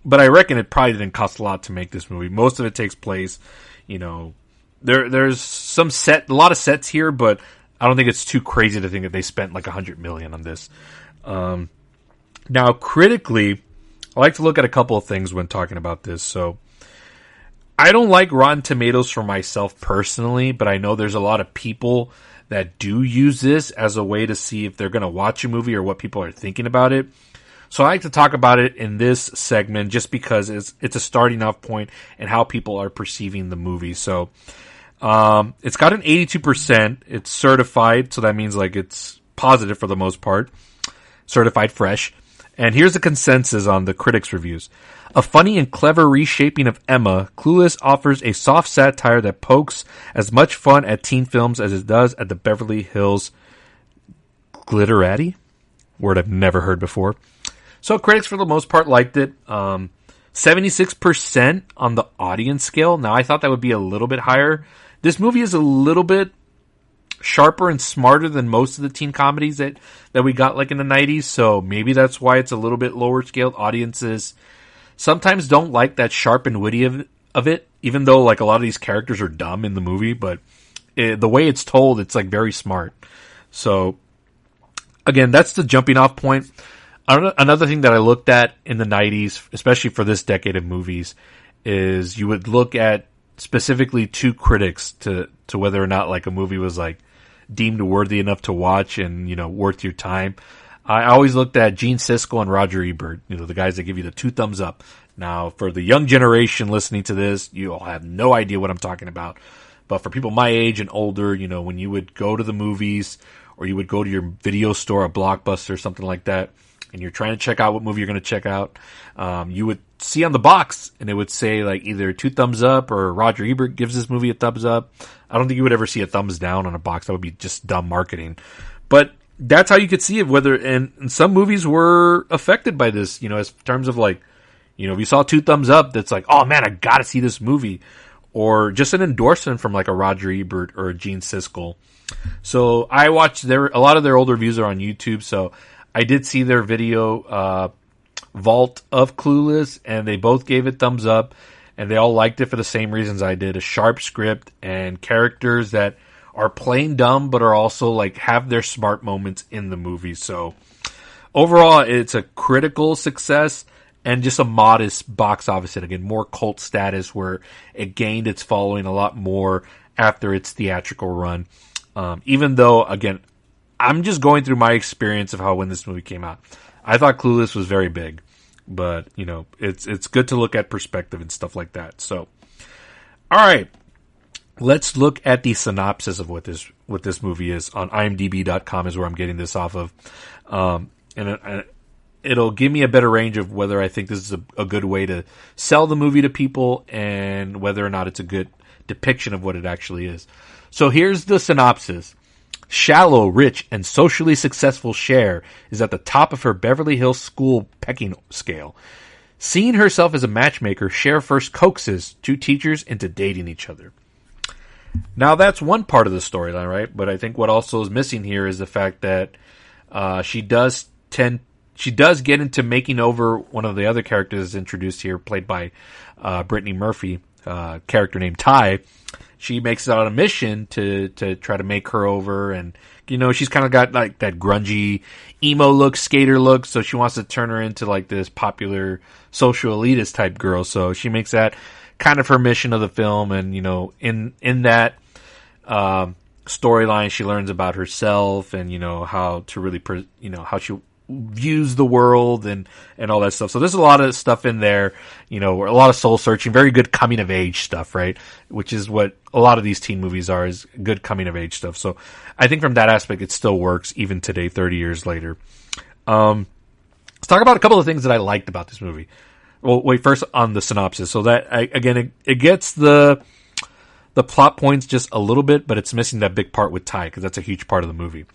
but I reckon it probably didn't cost a lot to make this movie. Most of it takes place, you know, there's a lot of sets here, but I don't think it's too crazy to think that they spent like $100 million on this. Now, critically, I like to look at a couple of things when talking about this. So, I don't like Rotten Tomatoes for myself personally, but I know there's a lot of people that do use this as a way to see if they're going to watch a movie or what people are thinking about it. So I like to talk about it in this segment just because it's a starting off point and how people are perceiving the movie. So, it's got an 82%. It's certified, so that means like it's positive for the most part, certified fresh. And here's the consensus on the critics' reviews. A funny and clever reshaping of Emma, Clueless offers a soft satire that pokes as much fun at teen films as it does at the Beverly Hills Glitterati? Word I've never heard before. So critics for the most part liked it. 76% on the audience scale. Now I thought that would be a little bit higher. This movie is a little bit sharper and smarter than most of the teen comedies that we got like in the 90s. So maybe that's why it's a little bit lower scaled. Audiences sometimes don't like that sharp and witty of it, even though like a lot of these characters are dumb in the movie, but the way it's told, it's like very smart. So again, that's the jumping off point. Another thing that I looked at in the 90s, especially for this decade of movies, is you would look at specifically two critics to whether or not like a movie was like deemed worthy enough to watch and, you know, worth your time. I always looked at Gene Siskel and Roger Ebert, you know, the guys that give you the 2 thumbs up. Now, for the young generation listening to this, you all have no idea what I'm talking about. But for people my age and older, you know, when you would go to the movies or you would go to your video store, a Blockbuster or something like that, and you're trying to check out what movie you're going to check out, you would see on the box, and it would say like either 2 thumbs up or Roger Ebert gives this movie a thumbs up. I don't think you would ever see a thumbs down on a box. That would be just dumb marketing. But that's how you could see it. And some movies were affected by this, you know, as terms of like, you know, if you saw 2 thumbs up, that's like, oh man, I got to see this movie, or just an endorsement from like a Roger Ebert or a Gene Siskel. So I watched a lot of their old reviews are on YouTube. So I did see their video vault of Clueless, and they both gave it thumbs up, and they all liked it for the same reasons I did: a sharp script and characters that are plain dumb but are also like have their smart moments in the movie. So overall, it's a critical success and just a modest box office hit. Again, more cult status where it gained its following a lot more after its theatrical run. Even though, again, I'm just going through my experience of when this movie came out. I thought Clueless was very big, but you know, it's good to look at perspective and stuff like that. So, all right, let's look at the synopsis of what this movie is on IMDb.com is where I'm getting this off of, and it'll give me a better range of whether I think this is a good way to sell the movie to people and whether or not it's a good depiction of what it actually is. So here's the synopsis. Shallow, rich, and socially successful Cher is at the top of her Beverly Hills school pecking scale. Seeing herself as a matchmaker, Cher first coaxes 2 teachers into dating each other. Now, that's one part of the storyline, right? But I think what also is missing here is the fact that she does get into making over one of the other characters introduced here, played by Brittany Murphy, character named Ty. She makes it on a mission to try to make her over, and you know, she's kind of got like that grungy emo look, skater look, so she wants to turn her into like this popular social elitist type girl. So she makes that kind of her mission of the film, and you know, in that storyline, she learns about herself and you know how to really how she views the world and all that stuff. So there's a lot of stuff in there, you know, a lot of soul searching, very good coming of age stuff, right? Which is what a lot of these teen movies are, is good coming of age stuff. So I think from that aspect, it still works even today, 30 years later. Let's talk about a couple of things that I liked about this movie. Well, wait, first on the synopsis. So that, again, it gets the plot points just a little bit, but it's missing that big part with Ty, because that's a huge part of the movie.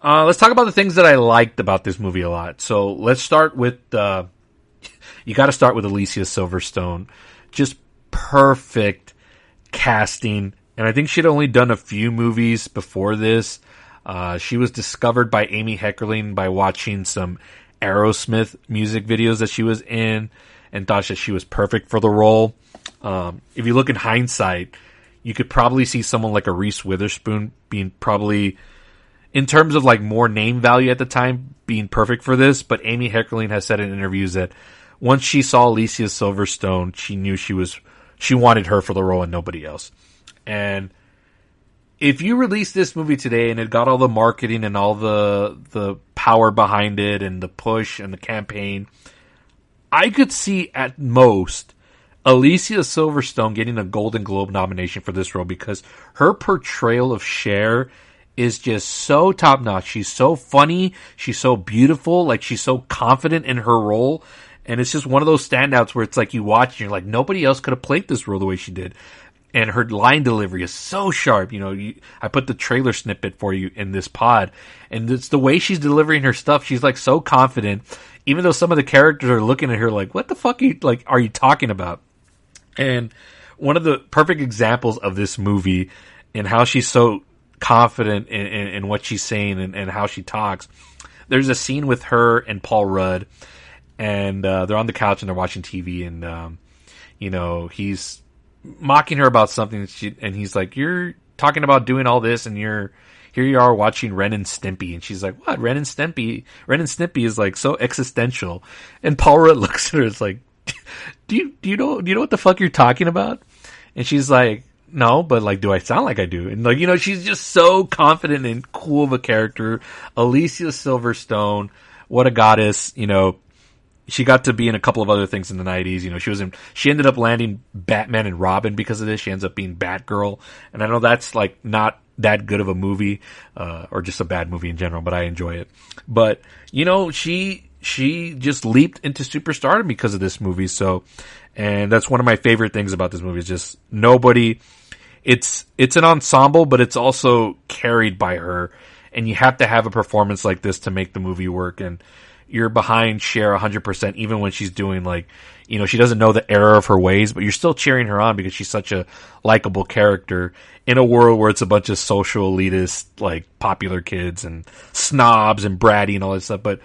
Let's talk about the things that I liked about this movie a lot. So let's start with, you got to start with Alicia Silverstone. Just perfect casting. And I think she'd only done a few movies before this. She was discovered by Amy Heckerling by watching some Aerosmith music videos that she was in and thought that she was perfect for the role. If you look in hindsight, you could probably see someone like a Reese Witherspoon being probably, in terms of like more name value at the time, being perfect for this. But Amy Heckerling has said in interviews that once she saw Alicia Silverstone, she knew she wanted her for the role and nobody else. And if you release this movie today and it got all the marketing and all the power behind it and the push and the campaign, I could see at most Alicia Silverstone getting a Golden Globe nomination for this role, because her portrayal of Cher is just so top notch. She's so funny. She's so beautiful. Like, she's so confident in her role. And it's just one of those standouts where it's like you watch and you're like, nobody else could have played this role the way she did. And her line delivery is so sharp. You know, I put the trailer snippet for you in this pod. And it's the way she's delivering her stuff. She's like so confident. Even though some of the characters are looking at her like, what the fuck are you talking about? And one of the perfect examples of this movie and how she's so confident in what she's saying and how she talks. There's a scene with her and Paul Rudd. And they're on the couch and they're watching TV, and you know, he's mocking her about something, and he's like, "You're talking about doing all this, and here you are watching Ren and Stimpy." And she's like, "What? Ren and Stimpy? Ren and Stimpy is like so existential." And Paul Rudd looks at her, it's like, "Do you know what the fuck you're talking about?" And she's like, "No, but like, do I sound like I do?" And like, you know, she's just so confident and cool of a character. Alicia Silverstone, what a goddess, you know. She got to be in a couple of other things in the 90s. You know, she ended up landing Batman and Robin because of this. She ends up being Batgirl. And I know that's like not that good of a movie, or just a bad movie in general, but I enjoy it. But, you know, she just leaped into superstardom because of this movie. So, and that's one of my favorite things about this movie is just it's an ensemble, but it's also carried by her. And you have to have a performance like this to make the movie work. And you're behind Cher 100%, even when she's doing like, you know, she doesn't know the error of her ways, but you're still cheering her on because she's such a likable character in a world where it's a bunch of social elitist, like popular kids and snobs and bratty and all that stuff. But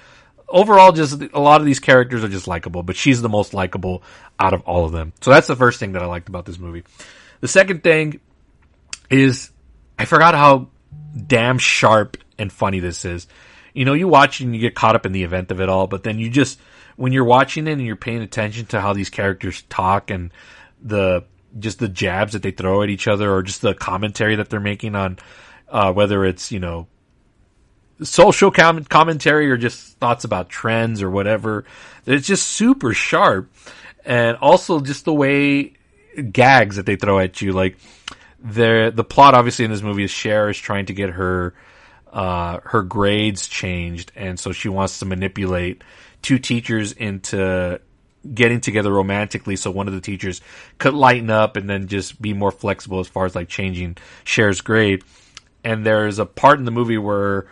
overall, just a lot of these characters are just likable, but she's the most likable out of all of them. So that's the first thing that I liked about this movie. The second thing is I forgot how damn sharp and funny this is. You know, you watch and you get caught up in the event of it all, but then you just, when you're watching it and you're paying attention to how these characters talk and the jabs that they throw at each other, or just the commentary that they're making on, whether it's, you know, social commentary or just thoughts about trends or whatever, it's just super sharp. And also just the way gags that they throw at you, like the plot obviously in this movie is Cher is trying to get her grades changed, and so she wants to manipulate two teachers into getting together romantically so one of the teachers could lighten up and then just be more flexible as far as like changing Cher's grade. And there's a part in the movie where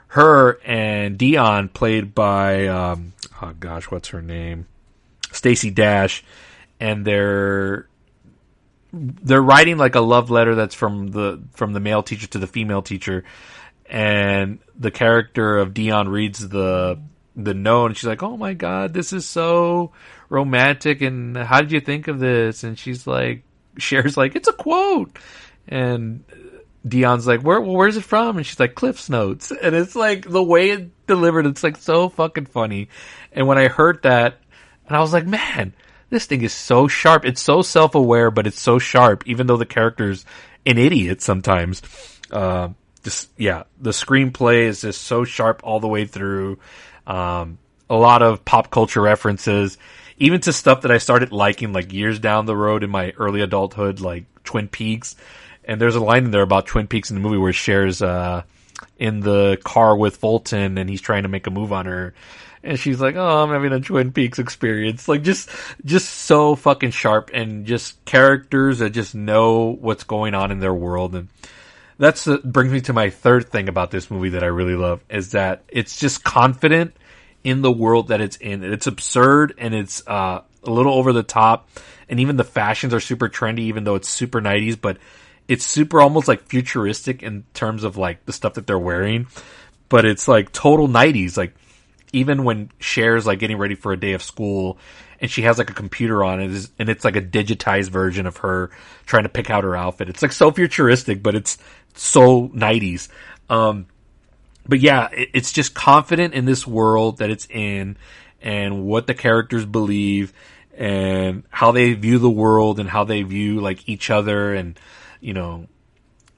her and Dion, played by what's her name? Stacey Dash, and they're writing like a love letter that's from the male teacher to the female teacher. And the character of Dion reads the note, and she's like, "Oh my God, this is so romantic, and how did you think of this?" And she's like, Cher's like, "It's a quote." And Dion's like, where's it from? And she's like, "Cliff's Notes." And it's like, the way it delivered, it's like so fucking funny. And when I heard that, and I was like, man, this thing is so sharp. It's so self-aware, but it's so sharp, even though the character's an idiot sometimes. The screenplay is just so sharp all the way through. A lot of pop culture references, even to stuff that I started liking like years down the road in my early adulthood, like Twin Peaks. And there's a line in there about Twin Peaks in the movie where Cher's in the car with Fulton and he's trying to make a move on her. And she's like, "Oh, I'm having a Twin Peaks experience." Like, just so fucking sharp, and just characters that just know what's going on in their world. And brings me to my third thing about this movie that I really love, is that it's just confident in the world that it's in. It's absurd, and it's a little over the top, and even the fashions are super trendy, even though it's super 90s, but it's super almost like futuristic in terms of like the stuff that they're wearing, but it's like total 90s. Like, even when Cher's like getting ready for a day of school and she has like a computer on it, and it's like a digitized version of her trying to pick out her outfit. It's like so futuristic, but it's so 90s. But yeah, it's just confident in this world that it's in, and what the characters believe, and how they view the world, and how they view like each other, and, you know,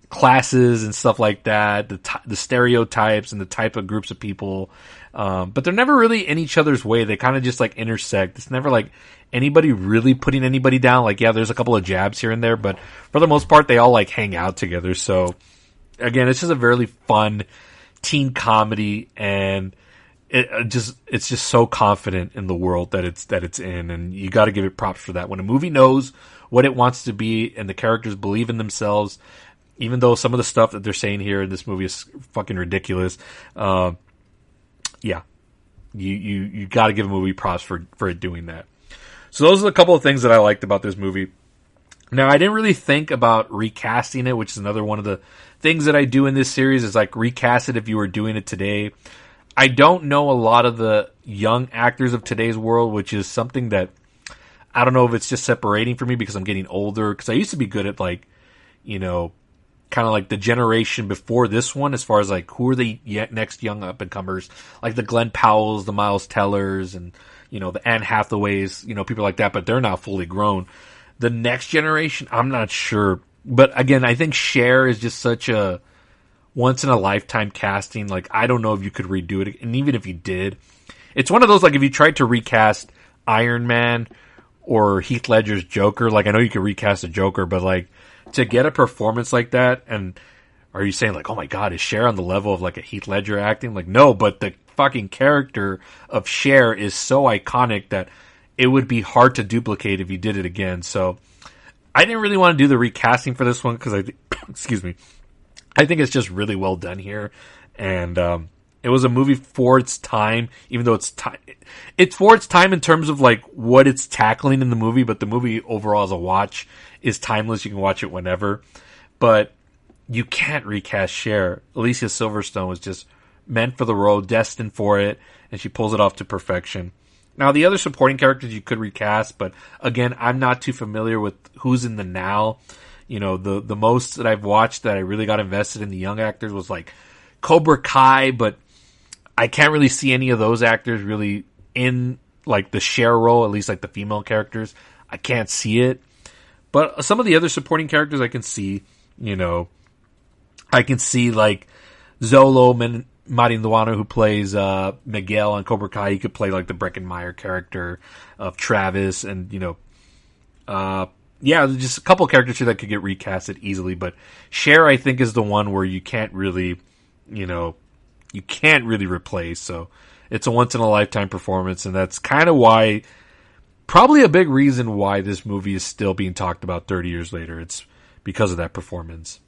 classes and stuff like that, the stereotypes and the type of groups of people. But they're never really in each other's way. They kind of just like intersect. It's never like anybody really putting anybody down. Like, yeah, there's a couple of jabs here and there, but for the most part, they all like hang out together. So again, it's just a very fun teen comedy, and it's just so confident in the world that it's in, and you got to give it props for that. When a movie knows what it wants to be and the characters believe in themselves, even though some of the stuff that they're saying here in this movie is fucking ridiculous, yeah, you got to give a movie props for it doing that. So those are a couple of things that I liked about this movie. Now, I didn't really think about recasting it, which is another one of the things that I do in this series, is like recast it if you were doing it today. I don't know a lot of the young actors of today's world, which is something that I don't know if it's just separating for me because I'm getting older. Because I used to be good at, like, you know, kind of like the generation before this one, as far as like who are the next young up and comers, like the Glenn Powells, the Miles Tellers, and, you know, the Anne Hathaways, you know, people like that, but they're now fully grown. The next generation, I'm not sure. But again, I think Cher is just such a once-in-a-lifetime casting. Like, I don't know if you could redo it. And even if you did, it's one of those, like, if you tried to recast Iron Man or Heath Ledger's Joker, like, I know you could recast a Joker, but, like, to get a performance like that, and are you saying, like, oh my God, is Cher on the level of, like, a Heath Ledger acting? Like, no, but the fucking character of Cher is so iconic that it would be hard to duplicate if you did it again. So I didn't really want to do the recasting for this one because excuse me, I think it's just really well done here. And it was a movie for its time, even though it's for its time in terms of like what it's tackling in the movie, but the movie overall as a watch is timeless. You can watch it whenever, but you can't recast Cher. Alicia Silverstone was just meant for the role, destined for it, and she pulls it off to perfection. Now, the other supporting characters you could recast, but again, I'm not too familiar with who's in the now. You know, the most that I've watched that I really got invested in the young actors was like Cobra Kai, but I can't really see any of those actors really in like the Cher role, at least like the female characters. I can't see it. But some of the other supporting characters I can see, you know, I can see like Zolo Marinduano, who plays Miguel on Cobra Kai. He could play like the Breckenmeyer character of Travis, and you know, yeah, there's just a couple of characters here that could get recasted easily. But Cher, I think, is the one where you can't really, you know, you can't really replace. So it's a once in a lifetime performance, and that's kind of why, probably a big reason why this movie is still being talked about 30 years later. It's because of that performance.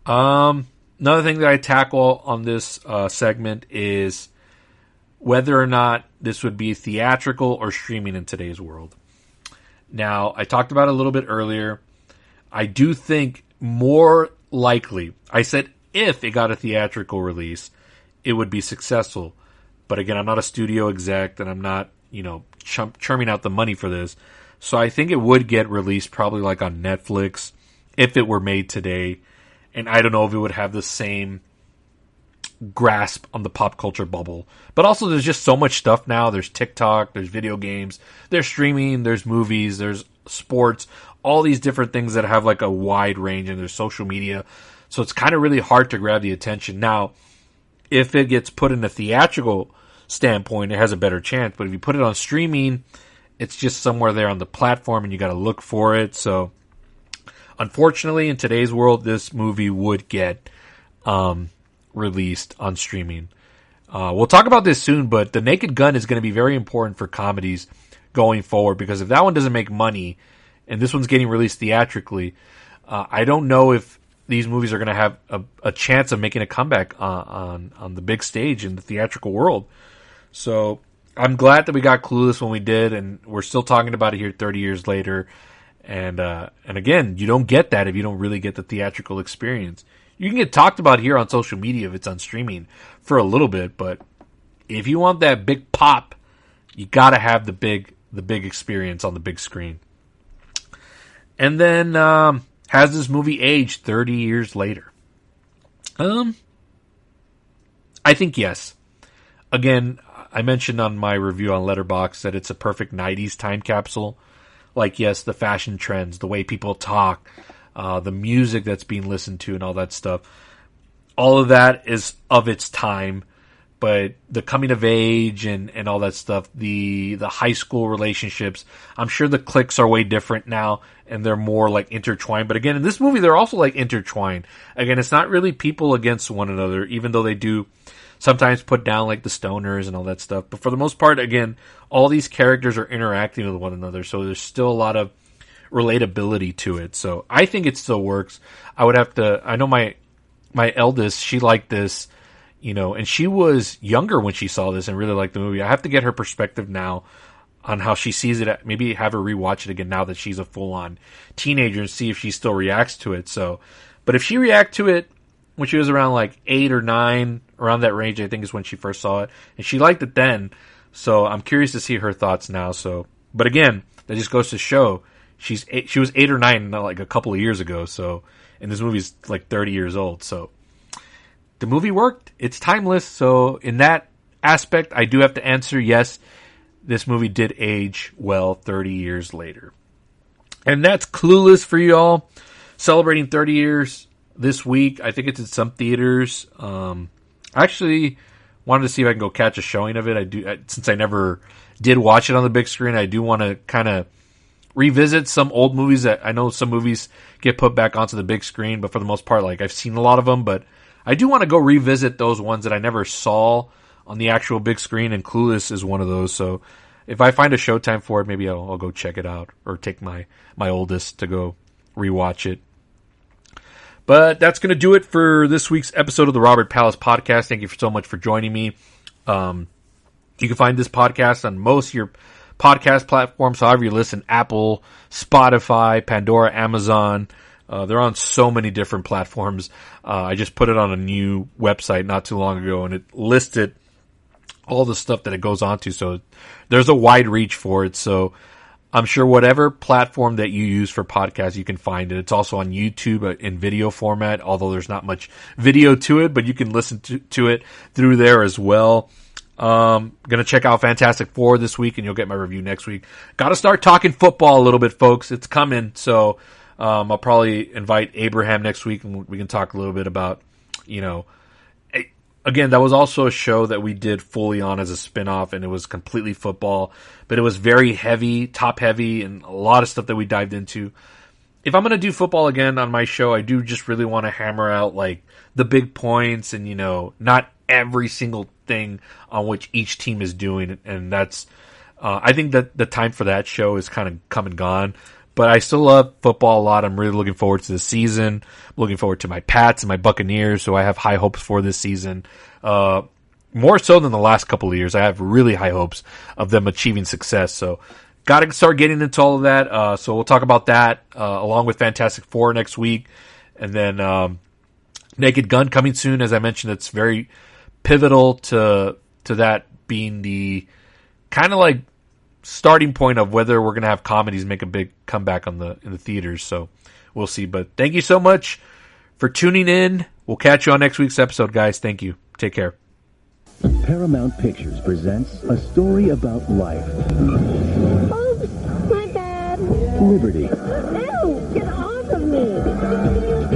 Another thing that I tackle on this segment is whether or not this would be theatrical or streaming in today's world. Now, I talked about it a little bit earlier. I do think more likely, I said if it got a theatrical release, it would be successful. But again, I'm not a studio exec, and I'm not, you know, churning out the money for this. So I think it would get released probably like on Netflix if it were made today. And I don't know if it would have the same grasp on the pop culture bubble. But also there's just so much stuff now. There's TikTok, there's video games, there's streaming, there's movies, there's sports, all these different things that have like a wide range, and there's social media. So it's kind of really hard to grab the attention. Now, if it gets put in a theatrical standpoint, it has a better chance. But if you put it on streaming, it's just somewhere there on the platform and you got to look for it. So unfortunately, in today's world, this movie would get released on streaming. We'll talk about this soon, but The Naked Gun is going to be very important for comedies going forward, because if that one doesn't make money and this one's getting released theatrically, I don't know if these movies are going to have a chance of making a comeback on the big stage in the theatrical world. So I'm glad that we got Clueless when we did, and we're still talking about it here 30 years later. And again, you don't get that if you don't really get the theatrical experience. You can get talked about here on social media if it's on streaming for a little bit, but if you want that big pop, you gotta have the big experience on the big screen. And then, has this movie aged 30 years later? I think yes. Again, I mentioned on my review on Letterboxd that it's a perfect 90s time capsule. Like, yes, the fashion trends, the way people talk, the music that's being listened to and all that stuff. All of that is of its time. but the coming of age and all that stuff, the high school relationships, I'm sure the cliques are way different now and they're more like intertwined. But again, in this movie, they're also like intertwined. Again, it's not really people against one another, even though they do sometimes put down like the stoners and all that stuff. But for the most part, again, all these characters are interacting with one another. So there's still a lot of relatability to it. So I think it still works. I know my eldest, she liked this, and she was younger when she saw this and really liked the movie. I have to get her perspective now on how she sees it. Maybe have her rewatch it again now that she's a full-on teenager and see if she still reacts to it. So, but if she reacted to it when she was around like 8 or 9, around that range, I think is when she first saw it, and she liked it then. So I'm curious to see her thoughts now. So, but again, that just goes to show she was 8 or 9 like a couple of years ago. So, and this movie's like 30 years old. So the movie worked. It's timeless. So in that aspect, I do have to answer yes. This movie did age well 30 years later. And that's Clueless for y'all. Celebrating 30 years this week. I think it's in some theaters. I actually wanted to see if I can go catch a showing of it. Since I never did watch it on the big screen, I do want to kind of revisit some old movies that I know some movies get put back onto the big screen, but for the most part, like I've seen a lot of them, but I do want to go revisit those ones that I never saw on the actual big screen, and Clueless is one of those. So if I find a showtime for it, maybe I'll go check it out or take my oldest to go rewatch it. But that's going to do it for this week's episode of the Robert Palace Podcast. Thank you so much for joining me. You can find this podcast on most of your podcast platforms, however you listen: Apple, Spotify, Pandora, Amazon. They're on so many different platforms. I just put it on a new website not too long ago, and it listed all the stuff that it goes on to. So there's a wide reach for it. So I'm sure whatever platform that you use for podcasts, you can find it. It's also on YouTube in video format, although there's not much video to it, but you can listen to it through there as well. Gonna check out Fantastic Four this week, and you'll get my review next week. Gotta start talking football a little bit, folks. It's coming. So, I'll probably invite Abraham next week, and we can talk a little bit about, again, that was also a show that we did fully on as a spinoff, and it was completely football, but it was very heavy, top heavy, and a lot of stuff that we dived into. If I'm going to do football again on my show, I do just really want to hammer out like the big points and, not every single thing on which each team is doing. And that's, I think that the time for that show is kind of come and gone, but I still love football a lot. I'm really looking forward to the season. I'm looking forward to my Pats and my Buccaneers. So I have high hopes for this season. More so than the last couple of years. I have really high hopes of them achieving success. So got to start getting into all of that. So we'll talk about that, along with Fantastic Four next week. And then, Naked Gun coming soon. As I mentioned, it's very pivotal to that being the kind of like starting point of whether we're going to have comedies make a big comeback in the theaters. So we'll see. But thank you so much for tuning in. We'll catch you on next week's episode, guys. Thank you. Take care. Paramount Pictures presents a story about life. Oops, my bad. Liberty. Ew, get off of me.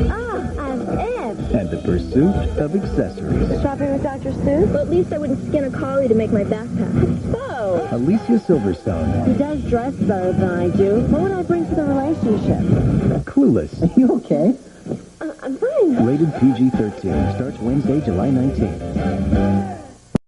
I'm Ed. And the pursuit of accessories. Shopping with Dr. Seuss? Well, at least I wouldn't skin a collie to make my backpack. So, Alicia Silverstone. He does dress better than I do. What would I bring to the relationship? Clueless. Are you okay? I'm fine. Rated PG-13. Starts Wednesday, July 19th.